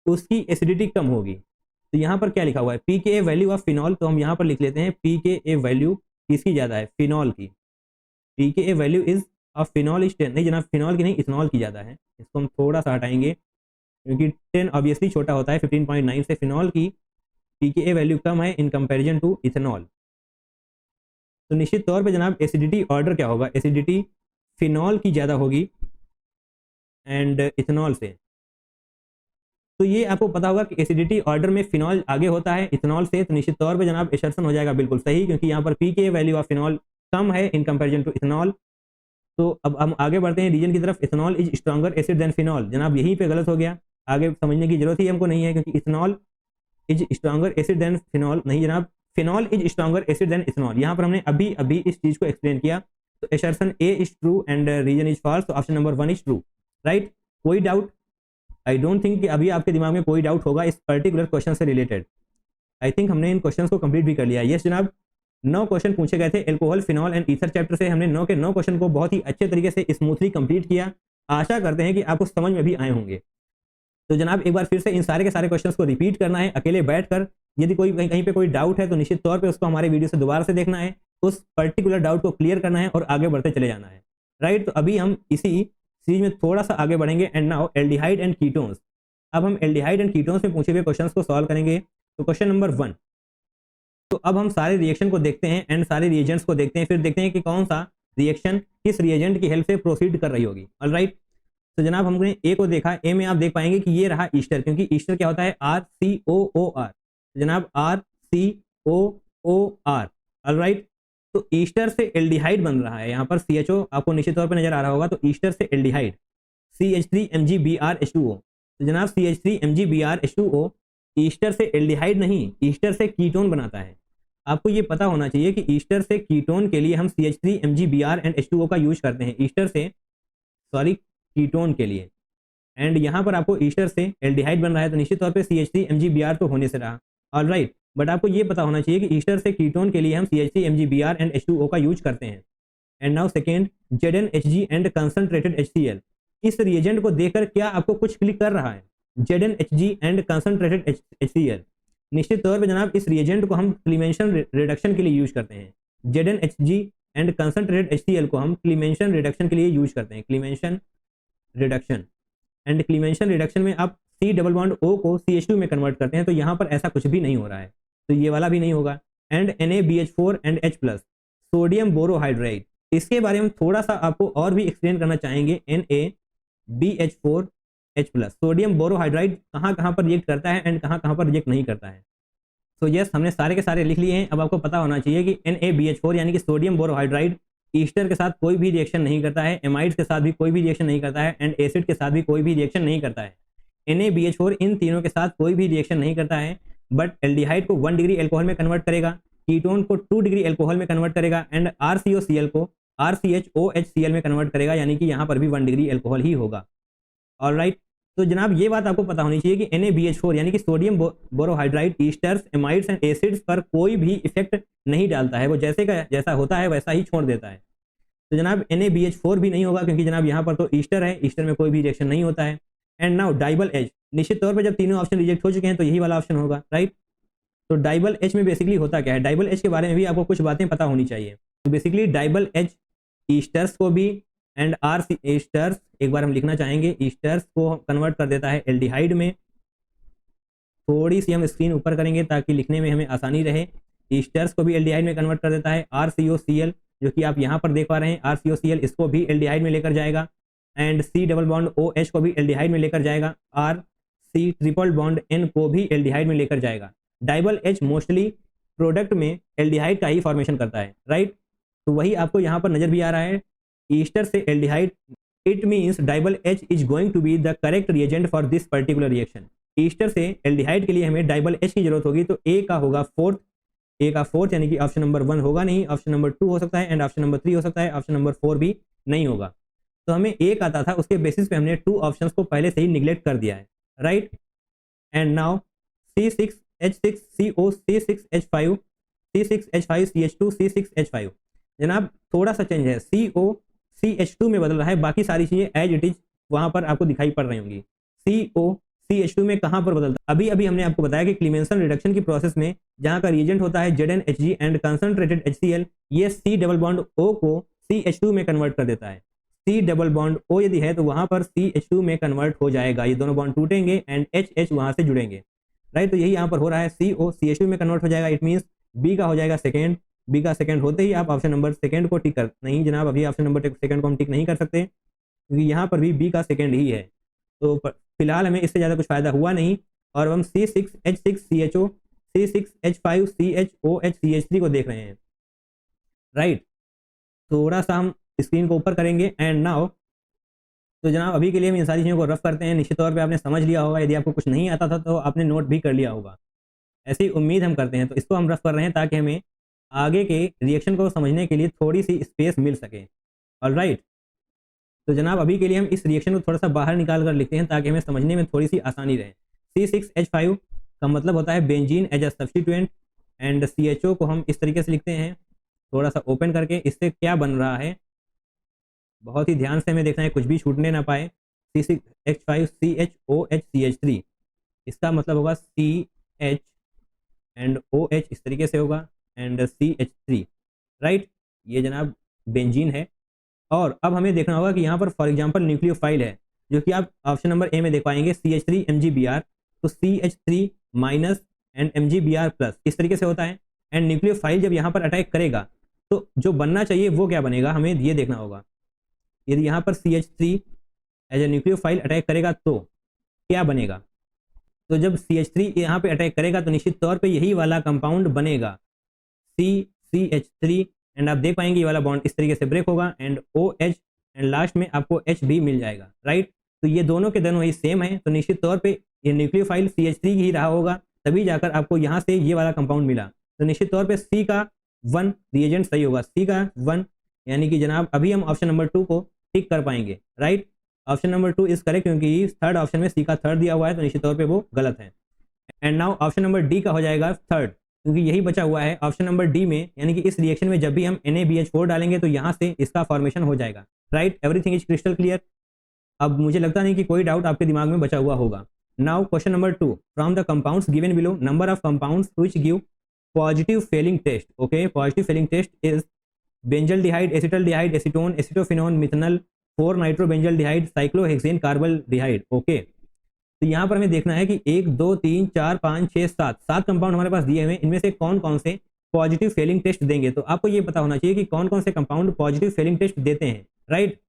उसकी एसिडिटी कम होगी। तो यहाँ पर क्या लिखा हुआ है, pKa वैल्यू ऑफ फिनॉल, तो हम यहाँ पर लिख लेते हैं pKa वैल्यू किसकी ज़्यादा है, फिनॉल की। pKa value is of phenol is 10, नहीं जनाब फिनॉल की नहीं, इथेनॉल की ज़्यादा है। इसको हम थोड़ा सा हटाएंगे क्योंकि 10 ऑब्वियसली छोटा होता है 15.9 से। फिनॉल की pKa वैल्यू कम है इन कंपैरिजन टू इथेनॉल। तो निश्चित तौर पे जनाब एसिडिटी ऑर्डर क्या होगा, एसिडिटी फिनॉल की ज़्यादा होगी एंड इथेनॉल से। तो ये आपको पता होगा कि एसिडिटी ऑर्डर में फिनॉल आगे होता है इथेनॉल से। तो निश्चित तौर पे जनाब एसर्शन हो जाएगा बिल्कुल सही, क्योंकि यहाँ पर pKa वैल्यू ऑफ फिनॉल कम है इन कंपैरिजन टू इथेनॉल। तो अब हम आगे बढ़ते हैं रीजन की तरफ। Ethanol is stronger acid than phenol. जनाब यहीं पे गलत हो गया, आगे समझने की जरूरत ही हमको नहीं है, क्योंकि ethanol is stronger acid than phenol नहीं जनाब, phenol is stronger acid than ethanol. यहाँ पर हमने अभी अभी इस चीज़ को एक्सप्लेन किया। तो assertion A is true and reason is false. तो option number 1 is true, right. कोई डाउट? आई डोंट थिंक कि अभी आपके दिमाग में कोई डाउट होगा इस पर्टिकुलर क्वेश्चन से रिलेटेड। आई थिंक हमने इन क्वेश्चंस को कंप्लीट भी कर लिया। यस जनाब, 9 क्वेश्चन पूछे गए थे alcohol, phenol and ether chapter से। हमने 9 के 9 क्वेश्चन को बहुत ही अच्छे तरीके से स्मूथली कंप्लीट किया। आशा करते हैं कि आपको समझ में भी आए होंगे। तो जनाब एक बार फिर से इन सारे के सारे क्वेश्चंस को रिपीट करना है अकेले बैठकर। यदि कोई कहीं पे कोई डाउट है तो निश्चित तौर पे उसको हमारे वीडियो से दोबारा से देखना है, उस पर्टिकुलर डाउट को क्लियर करना है और आगे बढ़ते चले जाना है, राइट। तो अभी हम इसी सीरीज में थोड़ा सा आगे बढ़ेंगे। And now aldehyde and ketones. अब हम एल्डिहाइड एंड कीटोन्स में पूछे हुए क्वेश्चंस को सॉल्व करेंगे। तो क्वेश्चन नंबर 1, तो अब हम सारे रिएक्शन को देखते हैं एंड सारे रिएजेंट्स को देखते हैं, फिर देखते हैं कि कौन सा रिएक्शन किस रिएजेंट की हेल्प से प्रोसीड कर रही होगी। ऑलराइट, तो जनाब हमने ए को देखा। ए में आप देख पाएंगे कि ये रहा ईस्टर, क्योंकि ईस्टर क्या होता है, RCOOR। जनाब RCOOR, ऑलराइट। तो ईस्टर से एल्डिहाइड बन रहा है। यहाँ पर CHO आपको निश्चित तौर पर नजर आ रहा होगा। तो ईस्टर से एल्डिहाइड CH3MgBrH2O। तो जनाब CH3MgBrH2O ईस्टर से एल्डिहाइड नहीं, ईस्टर से कीटोन बनाता है। आपको ये पता होना चाहिए कि ईस्टर से कीटोन के लिए हम CH3MgBr एंड H2O का यूज करते हैं, ईस्टर से सॉरी कीटोन के लिए। एंड यहाँ पर आपको ईस्टर से एल्डिहाइड बन रहा है, तो निश्चित तौर पे CH3MgBr तो होने से रहा, ऑलराइट। बट आपको ये पता होना चाहिए कि ईस्टर से कीटोन के लिए हम CH3MgBr एंड H2O का यूज करते हैं। And now second, ZnHg and concentrated HCl। इस रिएजेंट को देखकर क्या आपको कुछ क्लिक कर रहा है, ZnHg एंड कंसंट्रेटेड HCl। निश्चित तौर पे जनाब इस रिएजेंट को हम क्लीमेंशन रिडक्शन के लिए यूज करते हैं। ZnHg एंड कंसंट्रेटेड HCl को हम क्लीमेंशन रिडक्शन के लिए यूज करते हैं, क्लीमेंशन रिडक्शन। एंड क्लीमेंशन रिडक्शन में आप C डबल बॉन्ड O को CH2 में कन्वर्ट करते हैं, तो यहाँ पर ऐसा कुछ भी नहीं हो रहा है, तो ये वाला भी नहीं होगा। And NaBH4 and H+, sodium borohydride. इसके बारे में थोड़ा सा आपको और भी एक्सप्लेन करना चाहेंगे। NaBH4 H+, सोडियम बोरोहाइड्राइड कहाँ कहाँ पर रिएक्ट करता है एंड कहाँ कहाँ पर रिएक्ट नहीं करता है। तो यस, हमने सारे के सारे लिख लिए हैं। अब आपको पता होना चाहिए कि NaBH4 यानी कि सोडियम बोरोहाइड्राइड ईस्टर के साथ कोई भी रिएक्शन नहीं करता है, एमाइड्स के साथ भी कोई भी रिएक्शन नहीं करता है, एंड एसिड के साथ भी कोई भी रिएक्शन नहीं करता है। NaBH4 इन तीनों के साथ कोई भी रिएक्शन नहीं करता है, बट एल्डिहाइड को 1 डिग्री एल्कोहल में कन्वर्ट करेगा, कीटोन को 2 डिग्री एल्कोहल में कन्वर्ट करेगा, एंड RCOCl को RCHOHCl में कन्वर्ट करेगा, यानी कि यहाँ पर भी 1 डिग्री एल्कोहल ही होगा। ऑलराइट, तो जनाब ये बात आपको पता होनी चाहिए कि NaBH4 यानी कि sodium borohydride esters, amides and acids पर कोई भी इफेक्ट नहीं डालता है, वो जैसे का जैसा होता है वैसा ही छोड़ देता है। तो जनाब NaBH4 भी नहीं होगा, क्योंकि जनाब यहाँ पर तो ईस्टर है, ईस्टर में कोई भी रिएक्शन नहीं होता है। एंड नाउ डाइबल H, निश्चित तौर पर जब तीनों ऑप्शन रिजेक्ट हो चुके हैं तो यही वाला ऑप्शन होगा, राइट। तो डाइबल H में बेसिकली होता क्या है, डाइबल H के बारे में भी आपको कुछ बातें पता होनी चाहिए। तो बेसिकली डाइबल H ईस्टर्स को भी एंड ईस्टर्स, एक बार हम लिखना चाहेंगे, ईस्टर्स को कन्वर्ट कर देता है एल्डिहाइड में। थोड़ी सी हम स्क्रीन ऊपर करेंगे ताकि लिखने में हमें आसानी रहे। ईस्टर्स को भी एल्डिहाइड में कन्वर्ट कर देता है। RCOCl जो कि आप यहाँ पर देख पा रहे हैं, RCOCl इसको भी एल्डिहाइड में लेकर जाएगा, and C double bond OH को भी एल्डिहाइड में लेकर जाएगा, RC ट्रिपल बॉन्ड N को भी एल्डिहाइड में लेकर जाएगा। डाइबल H मोस्टली प्रोडक्ट में एल्डिहाइड का ही फॉर्मेशन करता है, राइट। तो वही आपको यहाँ पर नजर भी आ रहा है, ईस्टर से aldehyde, it means DIBAL H is going to be the correct reagent for this particular reaction. Ester से एल्डिहाइड के लिए हमें डाइबल H की जरूरत होगी, तो A का होगा फोर्थ, A का फोर्थ यानी कि ऑप्शन नंबर 1 होगा नहीं, ऑप्शन नंबर 2 हो सकता है, एंड ऑप्शन नंबर 3 हो सकता है, ऑप्शन नंबर 4 भी नहीं होगा। तो हमें एक आता था, उसके बेसिस पे हमने 2 ऑप्शंस को पहले से ही निगलेक्ट कर दिया है, right. And now C6H6 CO C6H5 C6H5 CH2 C6H5, जनाब थोड़ा सा चेंज है, CO CH2 में बदल रहा है, बाकी सारी चीजें एज इट इज वहां पर आपको दिखाई पड़ रही होंगी। CO CH2 में कहां पर बदलता है, अभी अभी हमने आपको बताया कि क्लीमेंसन रिडक्शन की प्रोसेस में जहां का रिएजेंट होता है ZnHg एंड कंसंट्रेटेड HCl, ये C डबल बॉन्ड O को CH2 में कन्वर्ट कर देता है। C डबल बॉन्ड O यदि है तो वहां पर CH2 में कन्वर्ट हो जाएगा, ये दोनों बॉन्ड टूटेंगे एंड HH वहां से जुड़ेंगे, राइट। तो यही यहाँ पर हो रहा है, CO CH2 में कन्वर्ट हो जाएगा, इट मीन्स बी का हो जाएगा सेकेंड। बी का सेकेंड होते ही आप ऑप्शन नंबर सेकेंड को टिक कर, नहीं जनाब अभी ऑप्शन नंबर सेकेंड को हम टिक नहीं कर सकते, क्योंकि यहाँ पर भी बी का सेकेंड ही है। तो फिलहाल हमें इससे ज़्यादा कुछ फायदा हुआ नहीं, और हम C6H6CHO C6H5CHOH CH3 को देख रहे हैं, राइट। थोड़ा सा हम स्क्रीन को ऊपर करेंगे एंड नाउ, तो जनाब अभी के लिए हम इन सारी चीज़ों को रफ करते हैं। निश्चित तौर पे आपने समझ लिया होगा, यदि आपको कुछ नहीं आता था तो आपने नोट भी कर लिया होगा, ऐसी उम्मीद हम करते हैं। तो इसको हम रफ कर रहे हैं ताकि हमें आगे के रिएक्शन को समझने के लिए थोड़ी सी स्पेस मिल सके, ऑलराइट। तो जनाब अभी के लिए हम इस रिएक्शन को थोड़ा सा बाहर निकाल कर लिखते हैं ताकि हमें समझने में थोड़ी सी आसानी रहे। C6H5 का मतलब होता है benzene as a substituent, and CHO को हम इस तरीके से लिखते हैं, थोड़ा सा ओपन करके। इससे क्या बन रहा है बहुत ही ध्यान से हमें देखना है, कुछ भी छूटने ना पाए। C6H5CHOH CH3, इसका मतलब होगा CH एंड OH इस तरीके से होगा एंड CH3, राइट। ये जनाब बेंजीन है। और अब हमें देखना होगा कि यहाँ पर फॉर एग्जांपल न्यूक्लियोफाइल है, जो कि आप ऑप्शन नंबर ए में देख पाएंगे, CH3 MgBr, तो CH3 minus and MgBr plus इस तरीके से होता है। एंड न्यूक्लियोफाइल जब यहाँ पर अटैक करेगा तो जो बनना चाहिए वो क्या बनेगा, हमें ये देखना होगा। यदि यहाँ पर CH3 as a nucleophile attack करेगा तो क्या बनेगा, तो जब CH3 यहाँ पे अटैक करेगा तो निश्चित तौर पे यही वाला कंपाउंड बनेगा CH3, एंड आप देख पाएंगे ये वाला बॉन्ड इस तरीके से ब्रेक होगा एंड OH, एंड लास्ट में आपको H भी मिल जाएगा, राइट। तो ये दोनों के दोनों ही सेम है, तो निश्चित तौर पे ये न्यूक्लियोफाइल CH3 ही रहा होगा, तभी जाकर आपको यहाँ से ये वाला कंपाउंड मिला। तो निश्चित तौर पे C का 1 रिएजेंट सही होगा, C का 1, यानी कि जनाब अभी हम ऑप्शन नंबर 2 को टिक कर पाएंगे, right. Option number 2 is correct, क्योंकि थर्ड ऑप्शन में C का थर्ड दिया हुआ है, तो निश्चित तौर पे वो गलत है। And now option number D का हो जाएगा थर्ड, क्योंकि यही बचा हुआ है ऑप्शन नंबर डी में, यानी कि इस रिएक्शन में जब भी हम NaBH4 डालेंगे तो यहाँ से इसका फॉर्मेशन हो जाएगा, right. Everything is crystal clear. अब मुझे लगता नहीं कि कोई डाउट आपके दिमाग में बचा हुआ होगा। Now question number 2, from the compounds given below number of compounds which give positive Fehling test. Okay, positive Fehling test is benzaldehyde, acetaldehyde, acetone, acetophenone, methanal, 4 nitrobenzaldehyde, cyclohexane, carbaldehyde. Okay, तो यहाँ पर हमें देखना है कि 1 2 3 4 5 6 7 कंपाउंड हमारे पास दिए हुए हैं, इनमें से कौन कौन से पॉजिटिव फेलिंग टेस्ट देंगे। तो आपको ये पता होना चाहिए कि कौन कौन से कंपाउंड पॉजिटिव फेलिंग टेस्ट देते हैं, राइट।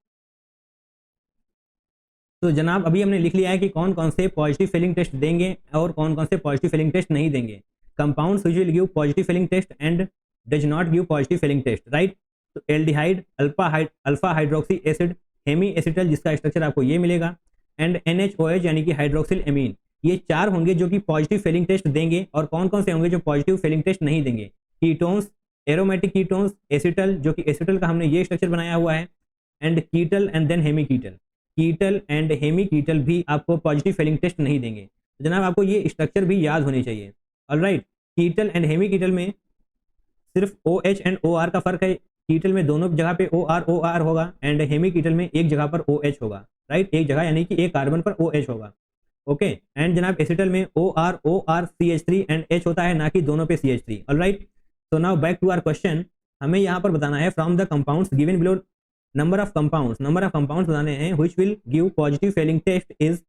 तो जनाब अभी हमने लिख लिया है कि कौन कौन से पॉजिटिव फेलिंग टेस्ट देंगे और कौन कौन से पॉजिटिव फेलिंग टेस्ट नहीं देंगे। Compounds which will give positive Fehling test and does not give positive Fehling test, right. तो aldehyde, alpha hydroxy acid, hemiacetal जिसका स्ट्रक्चर आपको ये मिलेगा, एंड NaOH यानी कि हाइड्रोक्सिल एमीन, ये 4 होंगे जो कि पॉजिटिव फेलिंग टेस्ट देंगे। और कौन कौन से होंगे जो पॉजिटिव फेलिंग टेस्ट नहीं देंगे, कीटोन्स, एरोमेटिक कीटोन्स, एसिटल, जो कि एसिटल का हमने ये स्ट्रक्चर बनाया हुआ है, and ketal and then hemiketal. Ketal and hemiketal भी आपको पॉजिटिव फेलिंग टेस्ट नहीं देंगे। तो जनाब आपको ये स्ट्रक्चर भी याद होने चाहिए, ऑलराइट। कीटल एंड हेमी कीटल में सिर्फ OH एंड OR का फर्क है, कीटल में दोनों जगह पे OR होगा एंड हेमी कीटल में एक जगह पर OH होगा, राइट। एक जगह यानी कि एक कार्बन पर OH होगा, ओके। एंड जनाब एसिटल में OR CH3 एंड H होता है, ना कि दोनों पे CH3, alright. So now back to our question, हमें यहाँ पर बताना है from the compounds given below number of compounds बताने हैं which will give positive Fehling test is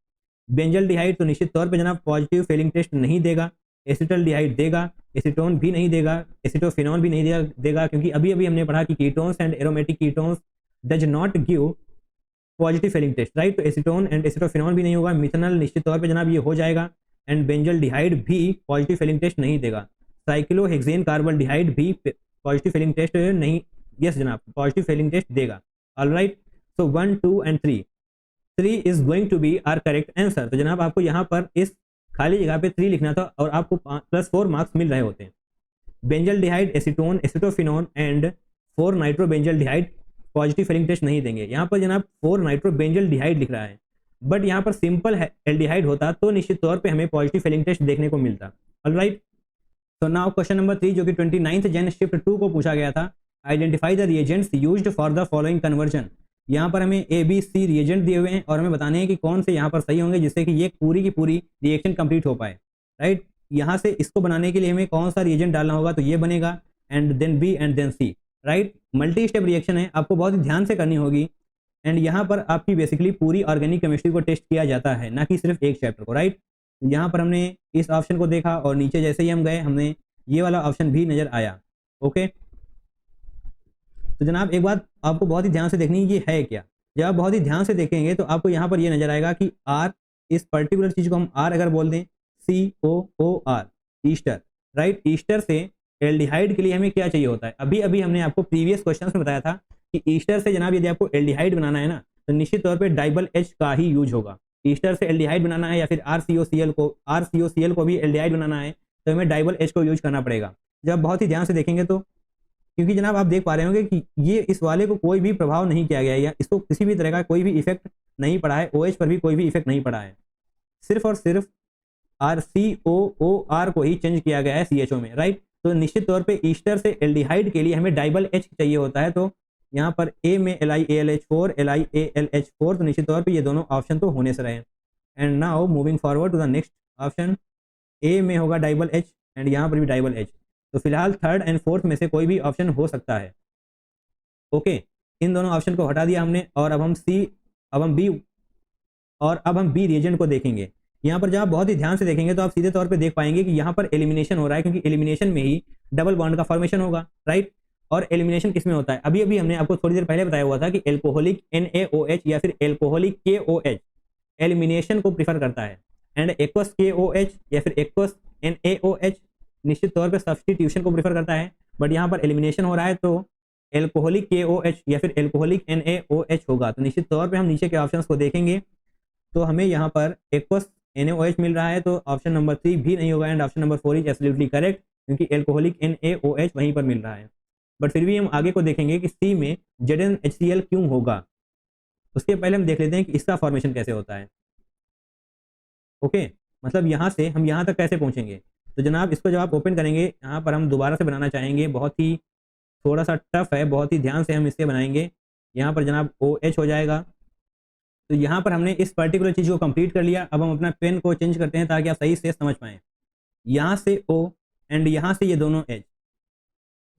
benzaldehyde, तो निश्चित तौर पे जनाब पॉजिटिव फेलिंग टेस्ट नहीं देगा। एसिटल्डिहाइड देगा, एसीटोन भी नहीं देगा, एसिटोफिनॉल भी नहीं देगा, क्योंकि अभी अभी हमने पढ़ा कि ketones and aromatic ketones does not give positive Fehling test, right. तो एसीटोन एंड एसिटोफिनॉल भी नहीं होगा। मिथनल निश्चित तौर पे जनाब ये हो जाएगा, एंड बेंजल्डिहाइड भी पॉजिटिव फेलिंग टेस्ट नहीं देगा। साइक्लोहेक्सेन कार्बल्डिहाइड भी पॉजिटिव फेलिंग टेस्ट नहीं, यस जनाब पॉजिटिव फेलिंग टेस्ट देगा, alright. So 1 2 and 3 is going to be are correct answer. तो जनाब आपको यहाँ पर इस खाली जगह पे 3 लिखना था और आपको +4 मार्क्स मिल रहे होते हैं। Benzaldehyde, acetone, acetophenone and 4 nitrobenzaldehyde positive Fehling test नहीं देंगे। यहाँ पर जनाब 4 नाइट्रोबेंजल्डिहाइड लिख रहा है, बट यहाँ पर सिंपल एल्डिहाइड होता तो निश्चित तौर पे हमें पॉजिटिव फिलिंग टेस्ट देखने को मिलता। ऑलराइट, तो नाउ क्वेश्चन नंबर 3 जो कि 29 जन शिफ्ट 2 को पूछा गया था, identify the reagents used for the following conversion. यहाँ पर हमें ए बी सी रिएजेंट दिए हुए हैं और हमें बताने हैं कि कौन से यहाँ पर सही होंगे जिससे कि ये पूरी की पूरी रिएक्शन कंप्लीट हो पाए। राइट, यहाँ से इसको बनाने के लिए हमें कौन सा रिएजेंट डालना होगा, तो ये बनेगा and then B and then C. Right, multi step reaction है, आपको बहुत ही ध्यान से करनी होगी। एंड यहाँ पर आपकी बेसिकली पूरी ऑर्गेनिक केमिस्ट्री को टेस्ट किया जाता है, ना कि सिर्फ एक चैप्टर को। राइट, यहाँ पर हमने इस ऑप्शन को देखा और नीचे जैसे ही हम गए हमने ये वाला ऑप्शन भी नजर आया। ओके, तो जनाब एक बात आपको बहुत ही ध्यान से देखनी ये है क्या, जब आप बहुत ही ध्यान से देखेंगे तो आपको यहाँ पर ये नजर आएगा कि आर, इस पर्टिकुलर चीज को हम आर अगर बोल दें, COOR, ईस्टर। राइट, ईस्टर से एल्डिहाइड के लिए हमें क्या चाहिए होता है, अभी अभी हमने आपको प्रीवियस क्वेश्चन में बताया था कि ईस्टर से जनाब यदि आपको एल्डिहाइड बनाना है ना तो निश्चित तौर पे डाइबल H का ही यूज होगा। ईस्टर से एल्डिहाइड बनाना है या फिर RCOCl को भी एल्डिहाइड बनाना है तो हमें डाइबल H को यूज करना पड़ेगा। जब बहुत ही ध्यान से देखेंगे तो, क्योंकि जनाब आप देख पा रहे होंगे कि ये इस वाले को कोई भी प्रभाव नहीं किया गया है या इसको किसी भी तरह का कोई भी इफेक्ट नहीं पड़ा है, OH पर भी कोई भी इफेक्ट नहीं पड़ा है, सिर्फ और सिर्फ RCOOR को ही चेंज किया गया है CHO में। राइट, तो निश्चित तौर पे ईस्टर से एल्डिहाइड के लिए हमें डाइबल H चाहिए होता है, तो यहाँ पर A में LiAlH4 LiAlH4, तो निश्चित तौर पे ये दोनों ऑप्शन तो होने से रहे। And now moving forward to the next option, A में होगा डाइबल H एंड यहाँ पर भी डाइबल H, तो फिलहाल थर्ड एंड फोर्थ में से कोई भी ऑप्शन हो सकता है। ओके, इन दोनों ऑप्शन को हटा दिया हमने और अब हम बी रिएजेंट को देखेंगे। यहाँ पर जब आप बहुत ही ध्यान से देखेंगे तो आप सीधे तौर पे देख पाएंगे कि यहाँ पर एलिमिनेशन हो रहा है, क्योंकि एलिमिनेशन में ही डबल बॉन्ड का फॉर्मेशन होगा। राइट, और एलिमिनेशन किसमें होता है, अभी अभी हमने आपको थोड़ी देर पहले बताया हुआ था कि एल्कोहलिक NaOH या फिर एल्कोहलिक KOH एलिमिनेशन को प्रीफर करता है, एंड एक्वस KOH या फिर एक्वस NaOH निश्चित तौर पे सब्स्टिट्यूशन को प्रीफर करता है। बट यहाँ पर एलिमिनेशन हो रहा है तो एल्कोहलिक KOH या फिर एल्कोहलिक NaOH होगा। तो निश्चित तौर पे हम नीचे के ऑप्शंस को देखेंगे तो हमें यहाँ पर एक्वस NaOH मिल रहा है, तो ऑप्शन नंबर 3 भी नहीं होगा and option number 4 is absolutely correct, क्योंकि एल्कोहलिक NaOH वहीं पर मिल रहा है। बट फिर भी हम आगे को देखेंगे कि C में ZnHCl क्यों होगा। उसके पहले हम देख लेते हैं कि इसका फॉर्मेशन कैसे होता है। ओके, मतलब यहाँ से हम यहाँ तक कैसे पहुँचेंगे, तो जनाब इसको जब आप ओपन करेंगे यहाँ पर हम दोबारा से बनाना चाहेंगे, बहुत ही थोड़ा सा टफ है, बहुत ही ध्यान से हम इससे बनाएंगे। यहाँ पर जनाब OH हो जाएगा, तो यहाँ पर हमने इस पर्टिकुलर चीज़ को कंप्लीट कर लिया। अब हम अपना पेन को चेंज करते हैं ताकि आप सही से समझ पाएँ। यहाँ से O एंड यहाँ से ये दोनों H,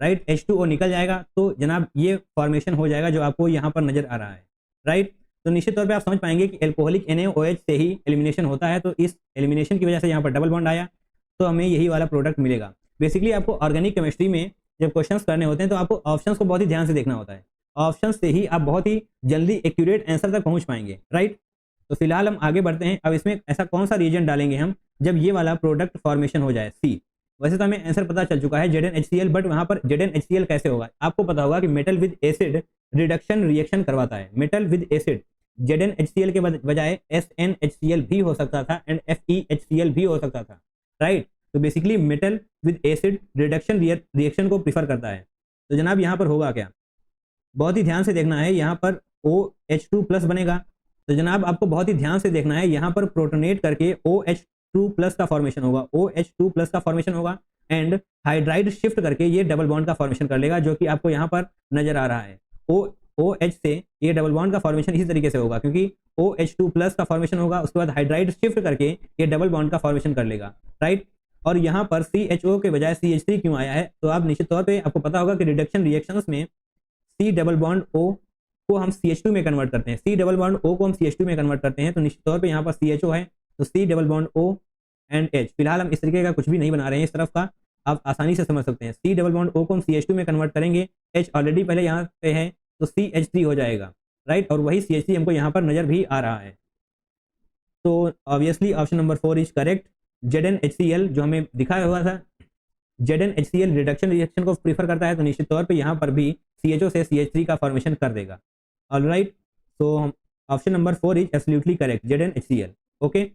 राइट, H2O निकल जाएगा, तो जनाब ये फॉर्मेशन हो जाएगा जो आपको यहाँ पर नजर आ रहा है। राइट, तो निश्चित तौर पे आप समझ पाएंगे कि एल्कोहलिक NaOH से ही एलिमिनेशन होता है, तो इस एलिमिनेशन की वजह से यहाँ पर डबल बॉन्ड आया, तो हमें यही वाला प्रोडक्ट मिलेगा। बेसिकली आपको ऑर्गेनिक केमिस्ट्री में जब क्वेश्चंस करने होते हैं तो आपको ऑप्शंस को बहुत ही ध्यान से देखना होता है, ऑप्शन से ही आप बहुत ही जल्दी एक्यूरेट आंसर तक पहुंच पाएंगे। राइट, तो फिलहाल हम आगे बढ़ते हैं। अब इसमें ऐसा कौन सा रिएजेंट डालेंगे हम जब ये वाला प्रोडक्ट फॉर्मेशन हो जाए C। वैसे तो हमें आंसर पता चल चुका है ZnHCl, बट वहाँ पर ZnHCl कैसे होगा, आपको पता होगा कि metal with acid reduction reaction करवाता है। मेटल विद एसिड ZnHCl के बजाय SnHCl भी हो सकता था एंड FeHCl भी हो सकता था। राइट, तो basically metal with acid reduction reaction को प्रीफर करता है। तो जनाब यहाँ पर होगा क्या, बहुत ही ध्यान से देखना है, यहाँ पर OH2+ बनेगा। तो जनाब आपको बहुत ही ध्यान से देखना है, यहाँ पर प्रोटोनेट करके OH2+ का फॉर्मेशन होगा, OH2+ का फॉर्मेशन होगा एंड हाइड्राइड शिफ्ट करके ये डबल बॉन्ड का फॉर्मेशन कर लेगा, जो कि आपको यहाँ पर नजर आ रहा है। OH से ये डबल बॉन्ड का फॉर्मेशन इसी तरीके से होगा, क्योंकि OH2+ का फॉर्मेशन होगा, उसके बाद हाइड्राइड शिफ्ट करके ये डबल बॉन्ड का फॉर्मेशन कर लेगा। राइट, और यहाँ पर CHO के बजाय CH3 क्यों आया है, तो आप निश्चित तौर पे आपको पता होगा कि रिडक्शन रिएक्शंस में C डबल बॉन्ड O को हम CH2 में कन्वर्ट करते हैं, C डबल बॉन्ड O को हम CH2 में कन्वर्ट करते हैं, तो निश्चित तौर पे यहाँ पर CHO है, तो C double bond O and H। फिलहाल हम इस तरीके का कुछ भी नहीं बना रहे हैं, इस तरफ का आप आसानी से समझ सकते हैं। C डबल बॉन्ड O को हम CH2 में कन्वर्ट करेंगे, H ऑलरेडी पहले यहाँ पे है तो CH3 हो जाएगा। राइट, और वही CH3 हमको यहाँ पर नजर भी आ रहा है, तो obviously option number 4 is correct. ZnHCl जो हमें दिखाया हुआ था, ZnHCl रिडक्शन रिएक्शन को प्रीफर करता है, तो निश्चित तौर पे यहाँ पर भी CHO से CH3 का फॉर्मेशन कर देगा। ऑलराइट, तो option number 4 is absolutely correct, ZnHCl। Okay,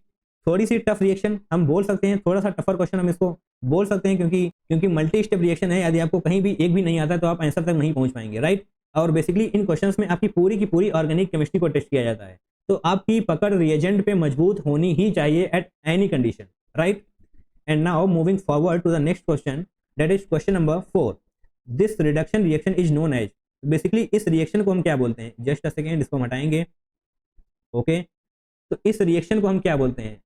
थोड़ी सी टफ रिएक्शन हम बोल सकते हैं, थोड़ा सा टफर क्वेश्चन हम इसको बोल सकते हैं, क्योंकि मल्टी स्टेप रिएक्शन है, यदि आपको कहीं भी एक भी नहीं आता तो आप आंसर तक नहीं पहुंच पाएंगे। राइट, और बेसिकली इन क्वेश्चंस में आपकी पूरी की पूरी ऑर्गेनिक केमिस्ट्री को टेस्ट किया जाता है। तो आपकी पकड़ रिएजेंट पे मजबूत होनी ही चाहिए at any condition, right. And now moving forward to the next question, that is question number 4। This reduction reaction is known as, basically इस रिएक्शन को हम क्या बोलते हैं, जस्ट अ सेकेंड, इसको हम हटाएंगे। ओके, तो इस रिएक्शन को हम क्या बोलते हैं,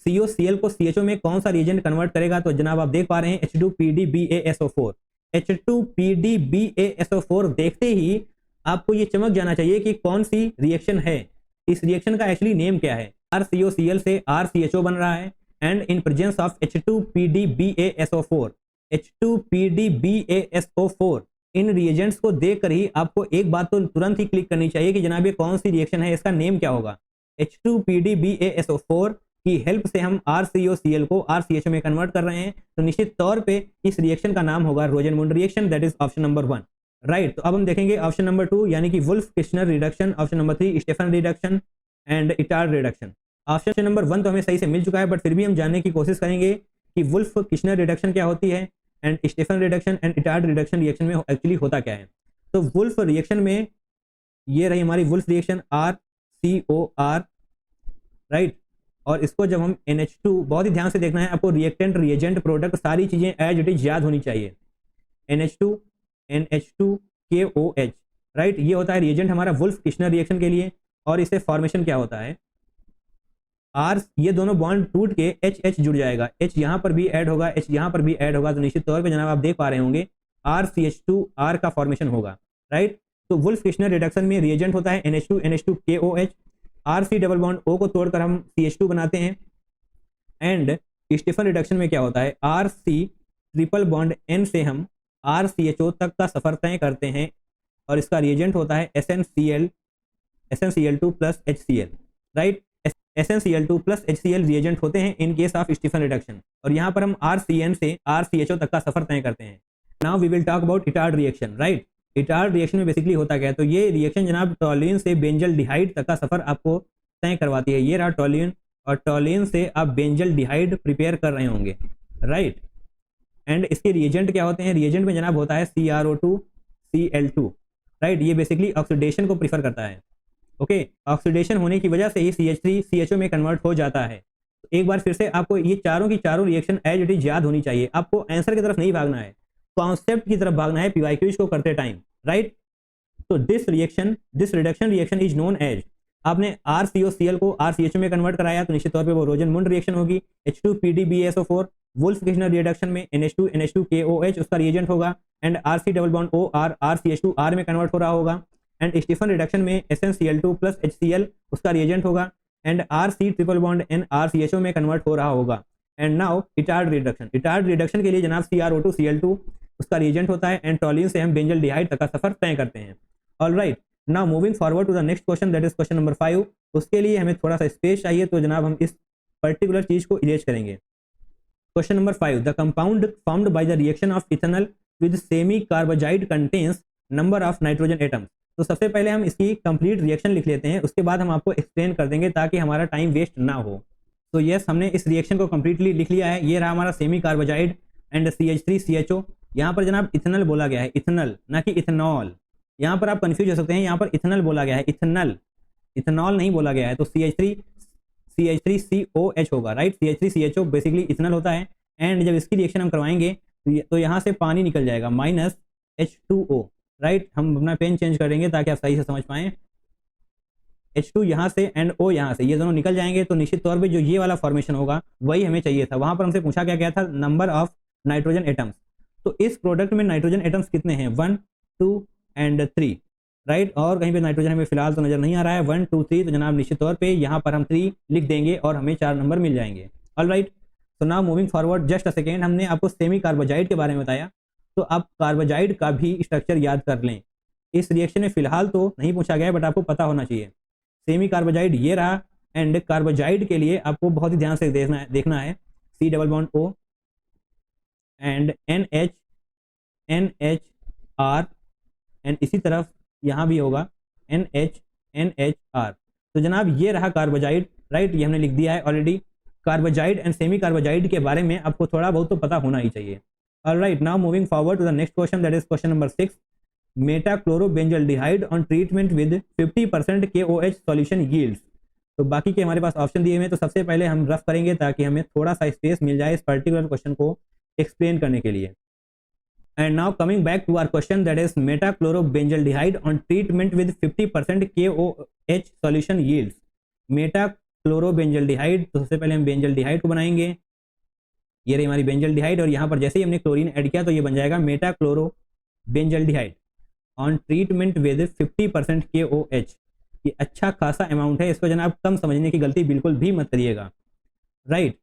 COCl को CHO में कौन सा रिएजेंट कन्वर्ट करेगा, तो जनाब आप देख पा रहे हैं H2PDBaSO4। H2PDBaSO4 देखते ही आपको ये चमक जाना चाहिए कि कौन सी रिएक्शन है। इस रिएक्शन का एक्चुअली नेम क्या है, RCOCl से RCHO बन रहा है and in presence of H2PDBaSO4। H2PDBaSO4 in reagents को देखकर ही आपको एक बात तो तुरंत ही क्लिक करनी चाहिए कि जनाब ये कौन सी रिएक्शन है, इसका नेम क्या होगा। H2PDBaSO4 की हेल्प से हम RCOCl को RCHO में कन्वर्ट कर रहे हैं, तो निश्चित तौर पे इस रिएक्शन का नाम होगा Rosenmund reaction, that is option number 1, right. तो अब हम देखेंगे ऑप्शन नंबर 2 यानी कि Wolff Kishner reduction, option number 3 Stephen reduction and Etard reduction. Option number 1 तो हमें सही से मिल चुका है, बट फिर भी हम जानने की कोशिश करेंगे कि वुल्फ किश्नर रिडक्शन क्या होती है and Stephen reduction and Etard reduction reaction में एक्चुअली होता क्या है। तो वुल्फ रिएक्शन में ये रही हमारी वुल्फ रिएक्शन RCOR, राइट। और इसको जब हम NH2, बहुत ही ध्यान से देखना है आपको, रिएक्टेंट रिएजेंट प्रोडक्ट सारी चीजें एज इट इज याद होनी चाहिए। NH2 NH2KOH, राइट, ये होता है रिएजेंट हमारा वुल्फ किश्नर रिएक्शन के लिए। और इससे फॉर्मेशन क्या होता है, R, ये दोनों बॉन्ड टूट के H जुड़ जाएगा, H यहाँ पर भी ऐड होगा, H यहाँ पर भी ऐड होगा, तो निश्चित तौर पे जनाब आप देख पा रहे होंगे RCH2R का फॉर्मेशन होगा, राइट। तो वुल्फ किश्नर रिडक्शन में रिएजेंट होता है NH2 NH2KOH, RC double bond O को तोड़कर हम CH2 बनाते हैं। एंड स्टेफन रिडक्शन में क्या होता है, RC ट्रिपल बॉन्ड N से हम RCHO तक का सफर तय करते हैं और इसका रिएजेंट होता है SnCl2 plus HCl, right. SnCl2 plus HCl reagent होते हैं in case of Stephen reduction, और यहाँ पर हम RCN से RCHO तक का सफर तय करते हैं। Now we will talk about Etard reaction, right. Etard reaction में बेसिकली होता क्या है, तो ये रिएक्शन जनाब टॉल्यून से बेंजल डिहाइड तक का सफर आपको तय करवाती है। ये रहा टॉल्यून, और टॉल्यून से आप बेंजल डिहाइड प्रिपेयर कर रहे होंगे, राइट। एंड इसके रिएजेंट क्या होते हैं, रिएजेंट में जनाब होता है CrO2Cl2, राइट। ये बेसिकली ऑक्सीडेशन को प्रीफर करता है, ओके। ऑक्सीडेशन होने की वजह से ही CH3 CHO में कन्वर्ट हो जाता है। तो एक बार फिर से आपको ये चारों की चारों रिएक्शन एज इट इज याद होनी चाहिए, आपको आंसर की तरफ नहीं भागना है, कॉन्सेप्ट की तरफ भागना है PYQs को करते टाइम, राइट। तो this reduction reaction is known as, आपने RCOCl को RCHO में कन्वर्ट कराया तो निश्चित तौर पे वो रोजेनमुंड रिएक्शन होगी। H2PDBaSO4 वुल्फ किश्नर रिडक्शन में NH2 NH2KOH उसका रिएजेंट होगा, and RC double bond OR RCH2R में कन्वर्ट हो रहा होगा। एंड स्टीफन रिडक्शन में SnCl2 प्लस HCl उसका रिएजेंट होगा, and RC triple bond N RCHO में कन्वर्ट हो रहा होगा। एंड नाउ इटार्ड रिडक्शन के लिए जनाब CrO2Cl2 उसका रिएजेंट होता है, एंड टॉल्यून से हम बेंजल डिहाइड तक का सफर तय करते हैं। Alright, now moving forward to the next question, that is question number 5। उसके लिए हमें थोड़ा सा स्पेस चाहिए, तो जनाब हम इस पर्टिकुलर चीज को इरेज करेंगे। Question number 5, the compound formed by the reaction of ethanol with semicarbazide contains number of nitrogen atoms. तो सबसे पहले हम इसकी कंप्लीट रिएक्शन लिख लेते हैं, उसके बाद हम आपको एक्सप्लेन कर देंगे ताकि हमारा टाइम वेस्ट ना हो। तो यस, हमने इस रिएक्शन को कंप्लीटली लिख लिया है। ये रहा हमारा सेमी कार्बोजाइड एंड CH3CHO। यहाँ पर जनाब इथेनॉल बोला गया है, इथेनॉल ना कि इथेनॉल। यहाँ पर आप कंफ्यूज हो सकते हैं, यहाँ पर इथेनॉल बोला गया है, इथेनॉल नहीं बोला गया है, तो CH3COH होगा, राइट। CH3CHO बेसिकली इथेनॉल होता है, एंड जब इसकी रिएक्शन हम करवाएंगे तो यहाँ से पानी निकल जाएगा माइनस H2O, राइट। हम अपना पेन चेंज करेंगे ताकि आप सही से समझ पाएं। H2 यहाँ से एंड O यहाँ से, ये दोनों निकल जाएंगे, तो निश्चित तौर पे जो ये वाला फॉर्मेशन होगा वही हमें चाहिए था। वहां पर हमसे पूछा क्या था, नंबर ऑफ नाइट्रोजन एटम्स। तो इस प्रोडक्ट में नाइट्रोजन एटम्स कितने हैं, 1 2 एंड 3, राइट। और कहीं पे नाइट्रोजन हमें फिलहाल तो नजर नहीं आ रहा है, 1 2 3, तो जनाब निश्चित तौर पे यहाँ पर हम 3 लिख देंगे और हमें 4 नंबर मिल जाएंगे। Alright, so now moving forward, just a second, हमने आपको सेमी कार्बोजाइड के बारे में बताया, तो आप कार्बोजाइड का भी स्ट्रक्चर याद कर लें। इस रिएक्शन में फिलहाल तो नहीं पूछा गया है, बट आपको पता होना चाहिए। सेमी कार्बोजाइड ये रहा, एंड कार्बोजाइड के लिए आपको बहुत ही ध्यान से देखना है C double bond O and NHR, and इसी तरफ यहाँ भी होगा NHR। तो जनाब ये रहा कार्बोजाइड, राइट। ये हमने लिख दिया है ऑलरेडी। कार्बोजाइड एंड सेमी कार्बोजाइड के बारे में आपको थोड़ा बहुत तो पता होना ही चाहिए। Alright, now moving forward to the next question, that is question number 6। Metachlorobenzaldehyde on treatment with 50% KOH solution yields. तो बाकी के हमारे पास ऑप्शन दिए हुए हैं, तो सबसे पहले हम रफ करेंगे ताकि हमें थोड़ा सा स्पेस मिल जाए इस पर्टिकुलर क्वेश्चन को एक्सप्लेन करने के लिए। And now coming back to our question, that is metachlorobenzaldehyde on treatment with 50% KOH solution yields. Metachlorobenzaldehyde, तो सबसे पहले हम बेंजल्डिहाइड को बनाएंगे, ये रही हमारी बेंजल्डिहाइड, और यहाँ पर जैसे ही हमने क्लोरीन ऐड किया तो ये बन जाएगा मेटाक्लोरोबेंजल्डिहाइड ऑन ट्रीटमेंट विद 50% KOH। ये अच्छा खासा अमाउंट है, इसको जनाब कम समझने की गलती बिल्कुल भी मत करिएगा, राइट।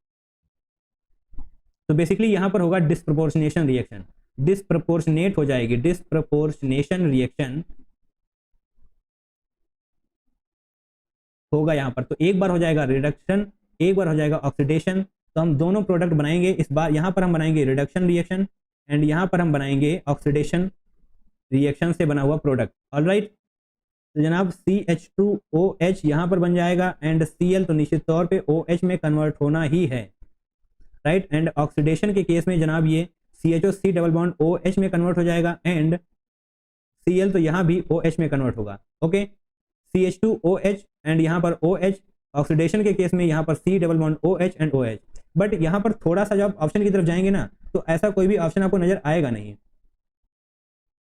तो बेसिकली यहाँ पर होगा डिस्प्रपोर्शनेशन रिएक्शन, डिस्प्रपोर्शनेट हो जाएगी, डिस्प्रपोर्शनेशन रिएक्शन होगा यहाँ पर। तो एक बार हो जाएगा रिडक्शन, एक बार हो जाएगा ऑक्सीडेशन। तो हम दोनों प्रोडक्ट बनाएंगे, इस बार यहाँ पर हम बनाएंगे रिडक्शन रिएक्शन एंड यहाँ पर हम बनाएंगे ऑक्सीडेशन रिएक्शन से बना हुआ प्रोडक्ट, ऑलराइट। तो जनाब CH2OH यहाँ पर बन जाएगा एंड Cl तो निश्चित तौर पे OH में कन्वर्ट होना ही है, राइट। एंड ऑक्सीडेशन के केस में जनाब ये CHO डबल बॉन्ड OH में कन्वर्ट हो जाएगा एंड Cl तो यहाँ भी OH में कन्वर्ट होगा, ओके। CH2OH एंड यहाँ पर OH, ऑक्सीडेशन के केस में यहाँ पर C double bond OH and OH। But यहाँ पर थोड़ा सा जब ऑप्शन की तरफ जाएंगे ना तो ऐसा कोई भी ऑप्शन आपको नजर आएगा नहीं,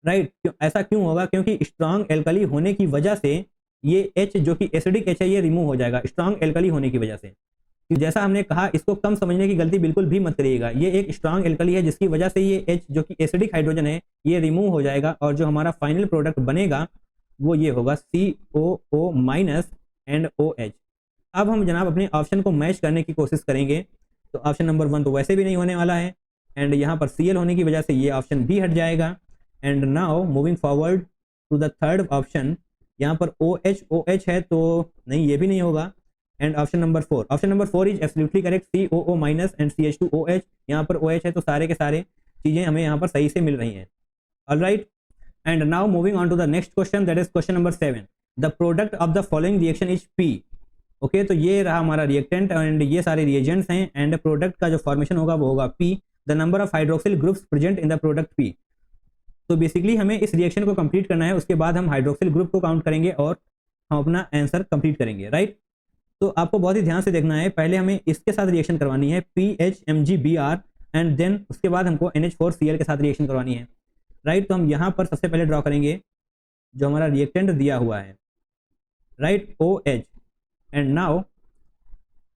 राइट। ऐसा क्यों होगा? क्योंकि स्ट्रांग एल्कली होने की वजह से ये H जो कि एसिडिक H है ये रिमूव हो जाएगा स्ट्रांग एल्कली होने की वजह से। जैसा हमने कहा, इसको कम समझने की गलती बिल्कुल भी मत करिएगा, ये एक स्ट्रांग एल्कली है जिसकी वजह से ये H जो कि एसिडिक हाइड्रोजन है ये रिमूव हो जाएगा और जो हमारा फाइनल प्रोडक्ट बनेगा वो ये होगा COO माइनस एंड OH। अब हम जनाब अपने ऑप्शन को मैच करने की कोशिश करेंगे, तो ऑप्शन नंबर 1 तो वैसे भी नहीं होने वाला है एंड यहाँ पर Cl होने की वजह से ये ऑप्शन भी हट जाएगा। And now moving forward to the third option, यहाँ पर OH है तो नहीं, ये भी नहीं होगा। And option number 4 is absolutely correct, COO minus and CH2OH। यहाँ पर OH है तो सारे के सारे चीजें हमें यहाँ पर सही से मिल रही हैं, alright. And now moving on to the next question, that is question number 7, the product of the following reaction is P। Okay, तो ये रहा हमारा रिएक्टेंट एंड ये सारे रिएजेंट्स हैं एंड प्रोडक्ट का जो फॉर्मेशन होगा वो होगा P। The number of hydroxyl groups present in the product P। तो बेसिकली हमें इस रिएक्शन को कंप्लीट करना है, उसके बाद हम हाइड्रोक्सिल ग्रुप को काउंट करेंगे और हम अपना आंसर कंप्लीट करेंगे, राइट। तो आपको बहुत ही ध्यान से देखना है, पहले हमें इसके साथ रिएक्शन करवानी है PHMgBr एंड देन उसके बाद हमको NH4Cl के साथ रिएक्शन करवानी है, राइट। तो हम यहाँ पर सबसे पहले ड्रॉ करेंगे जो हमारा रिएक्टेंट दिया हुआ है, right, OH and now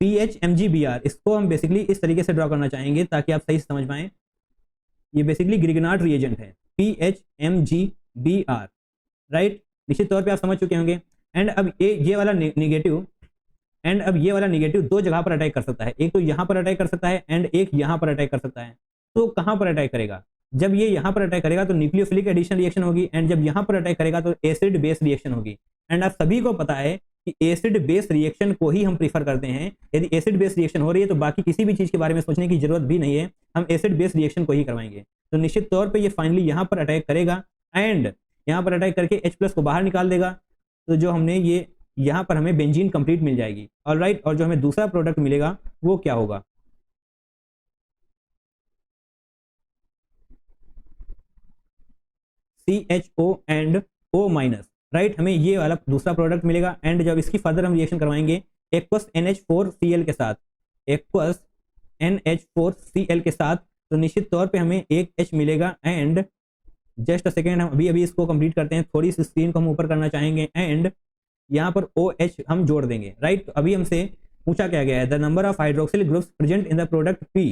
PHMgBr, इसको हम बेसिकली इस तरीके से ड्रॉ करना चाहेंगे ताकि आप सही से समझ पाएं। ये बेसिकली ग्रिगनार्ड रिएजेंट है PHMgBr, राइट, निश्चित तौर पे आप समझ चुके होंगे। एंड अब ये वाला नेगेटिव एंड अब ये वाला नेगेटिव दो जगह पर अटैक कर सकता है, एक तो यहाँ पर अटैक कर सकता है एंड एक यहाँ पर अटैक कर सकता है। तो कहाँ पर अटैक करेगा? जब ये यहाँ पर अटैक करेगा तो न्यूक्लियोफिलिक एडिशन रिएक्शन होगी एंड जब यहाँ पर अटैक करेगा तो एसिड बेस रिएक्शन होगी। एंड आप सभी को पता है कि एसिड बेस रिएक्शन को ही हम प्रीफर करते हैं। यदि एसिड बेस रिएक्शन हो रही है तो बाकी किसी भी चीज के बारे में सोचने की जरूरत भी नहीं है, हम एसिड बेस रिएक्शन को ही करवाएंगे। तो निश्चित तौर पे ये फाइनली यहाँ पर अटैक करेगा एंड यहाँ पर अटैक करके H+ को बाहर निकाल देगा। तो जो हमने ये यहाँ पर हमें बेंजीन कंप्लीट मिल जाएगी, ऑलराइट। और जो हमें दूसरा प्रोडक्ट मिलेगा वो क्या होगा? CHO and O minus, right, हमें ये वाला दूसरा प्रोडक्ट मिलेगा। एंड जब इसकी फर्दर हम रिएक्शन करवाएंगे एक्वस NH4Cl के साथ, एक्वस NH4Cl के साथ, तो निश्चित तौर पे हमें एक H मिलेगा। एंड जस्ट अ सेकेंड, हम अभी इसको कंप्लीट करते हैं, थोड़ी सी स्क्रीन को हम ऊपर करना चाहेंगे एंड यहाँ पर OH हम जोड़ देंगे, राइट। तो अभी हमसे पूछा क्या गया है, the number of hydroxyl groups present in the product P।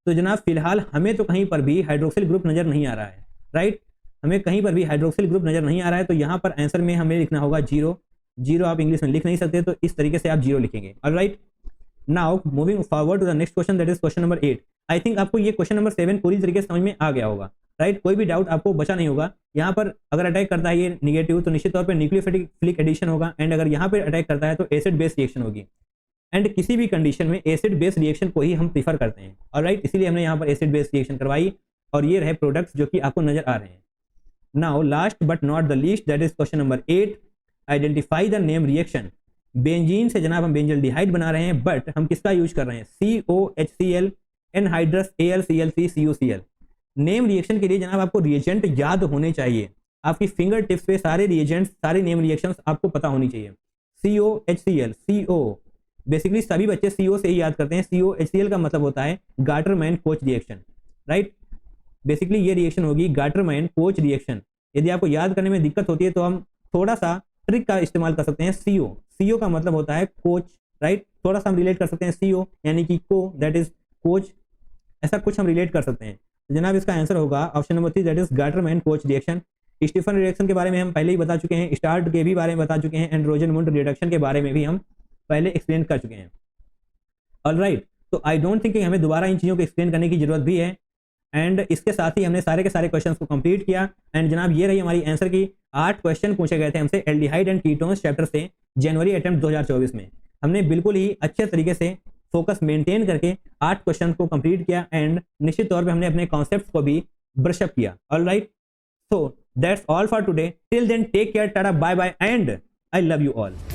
तो जनाब फिलहाल हमें तो कहीं पर भी हाइड्रोक्सिल ग्रुप नजर नहीं आ रहा है, राइट, हमें कहीं पर भी हाइड्रोक्सिल ग्रुप नजर नहीं आ रहा है। तो यहाँ पर आंसर में हमें लिखना होगा 0। आप इंग्लिश में लिख नहीं सकते तो इस तरीके से आप 0 लिखेंगे, alright. Now moving forward to the next question, that is question number 8। I think आपको ये क्वेश्चन नंबर 7 पूरी तरीके से समझ में आ गया होगा, राइट, कोई भी डाउट आपको बचा नहीं होगा। यहाँ पर अगर अटैक करता है ये निगेटिव तो निश्चित तौर पर न्यूक्लियोफिलिक एडिशन होगा एंड अगर यहाँ पर अटैक करता है तो एसिड बेस रिएक्शन होगी। एंड किसी भी कंडीशन में एसिड बेस रिएक्शन को ही हम प्रीफर करते हैं, ऑलराइट, इसीलिए हमने यहाँ पर एसिड बेस रिएक्शन करवाई और ये रहे प्रोडक्ट्स जो कि आपको नजर आ रहे हैं। Now last but not the least, that is question number 8, identify the name reaction. Benzene से जनाब हम बेंजल्डिहाइड बना रहे हैं बट हम किसका यूज कर रहे हैं? COHCl anhydrous AlCl3CuCl। Name reaction के लिए जनाब आपको रिएजेंट याद होने चाहिए। आपकी फिंगर टिप्स पे सारे रिएजेंट्स, सारे नेम रिएक्शंस आपको पता होनी चाहिए। COHCl, CO, बेसिकली सभी बच्चे CO से ही याद करते हैं। COHCl का मतलब होता है Gattermann Koch reaction, right. Basically ये रिएक्शन होगी गाटरमैन कोच रिएक्शन। यदि आपको याद करने में दिक्कत होती है तो हम थोड़ा सा ट्रिक का इस्तेमाल कर सकते हैं। CO का मतलब होता है कोच, राइट। थोड़ा सा हम रिलेट कर सकते हैं CO यानी कि को, दैट इज कोच, ऐसा कुछ हम रिलेट कर सकते हैं। जनाब इसका आंसर होगा option number 3, that is Gattermann Koch reaction. Stephen reaction के बारे में हम पहले ही बता चुके हैं, स्टार्ट के भी बारे में बता चुके हैं, एंड रोजनमुंड रिडक्शन के बारे में भी हम पहले एक्सप्लेन कर चुके हैं। ऑलराइट, तो आई डोंट थिंक कि हमें दोबारा इन चीज़ों को एक्सप्लेन करने की जरूरत भी है। एंड इसके साथ ही हमने सारे के सारे क्वेश्चंस को कंप्लीट किया। एंड जनाब ये रही हमारी आंसर की 8 क्वेश्चन पूछे गए थे हमसे एल्डिहाइड एंड कीटोन्स चैप्टर से जनवरी अटेम्प्ट 2024 में। हमने बिल्कुल ही अच्छे तरीके से फोकस मेंटेन करके 8 क्वेश्चन को कंप्लीट किया एंड निश्चित तौर पे हमने अपने कॉन्सेप्ट्स को भी ब्रशअप किया। Alright, so that's all for today. Till then, take care, tada, bye bye, and I love you all.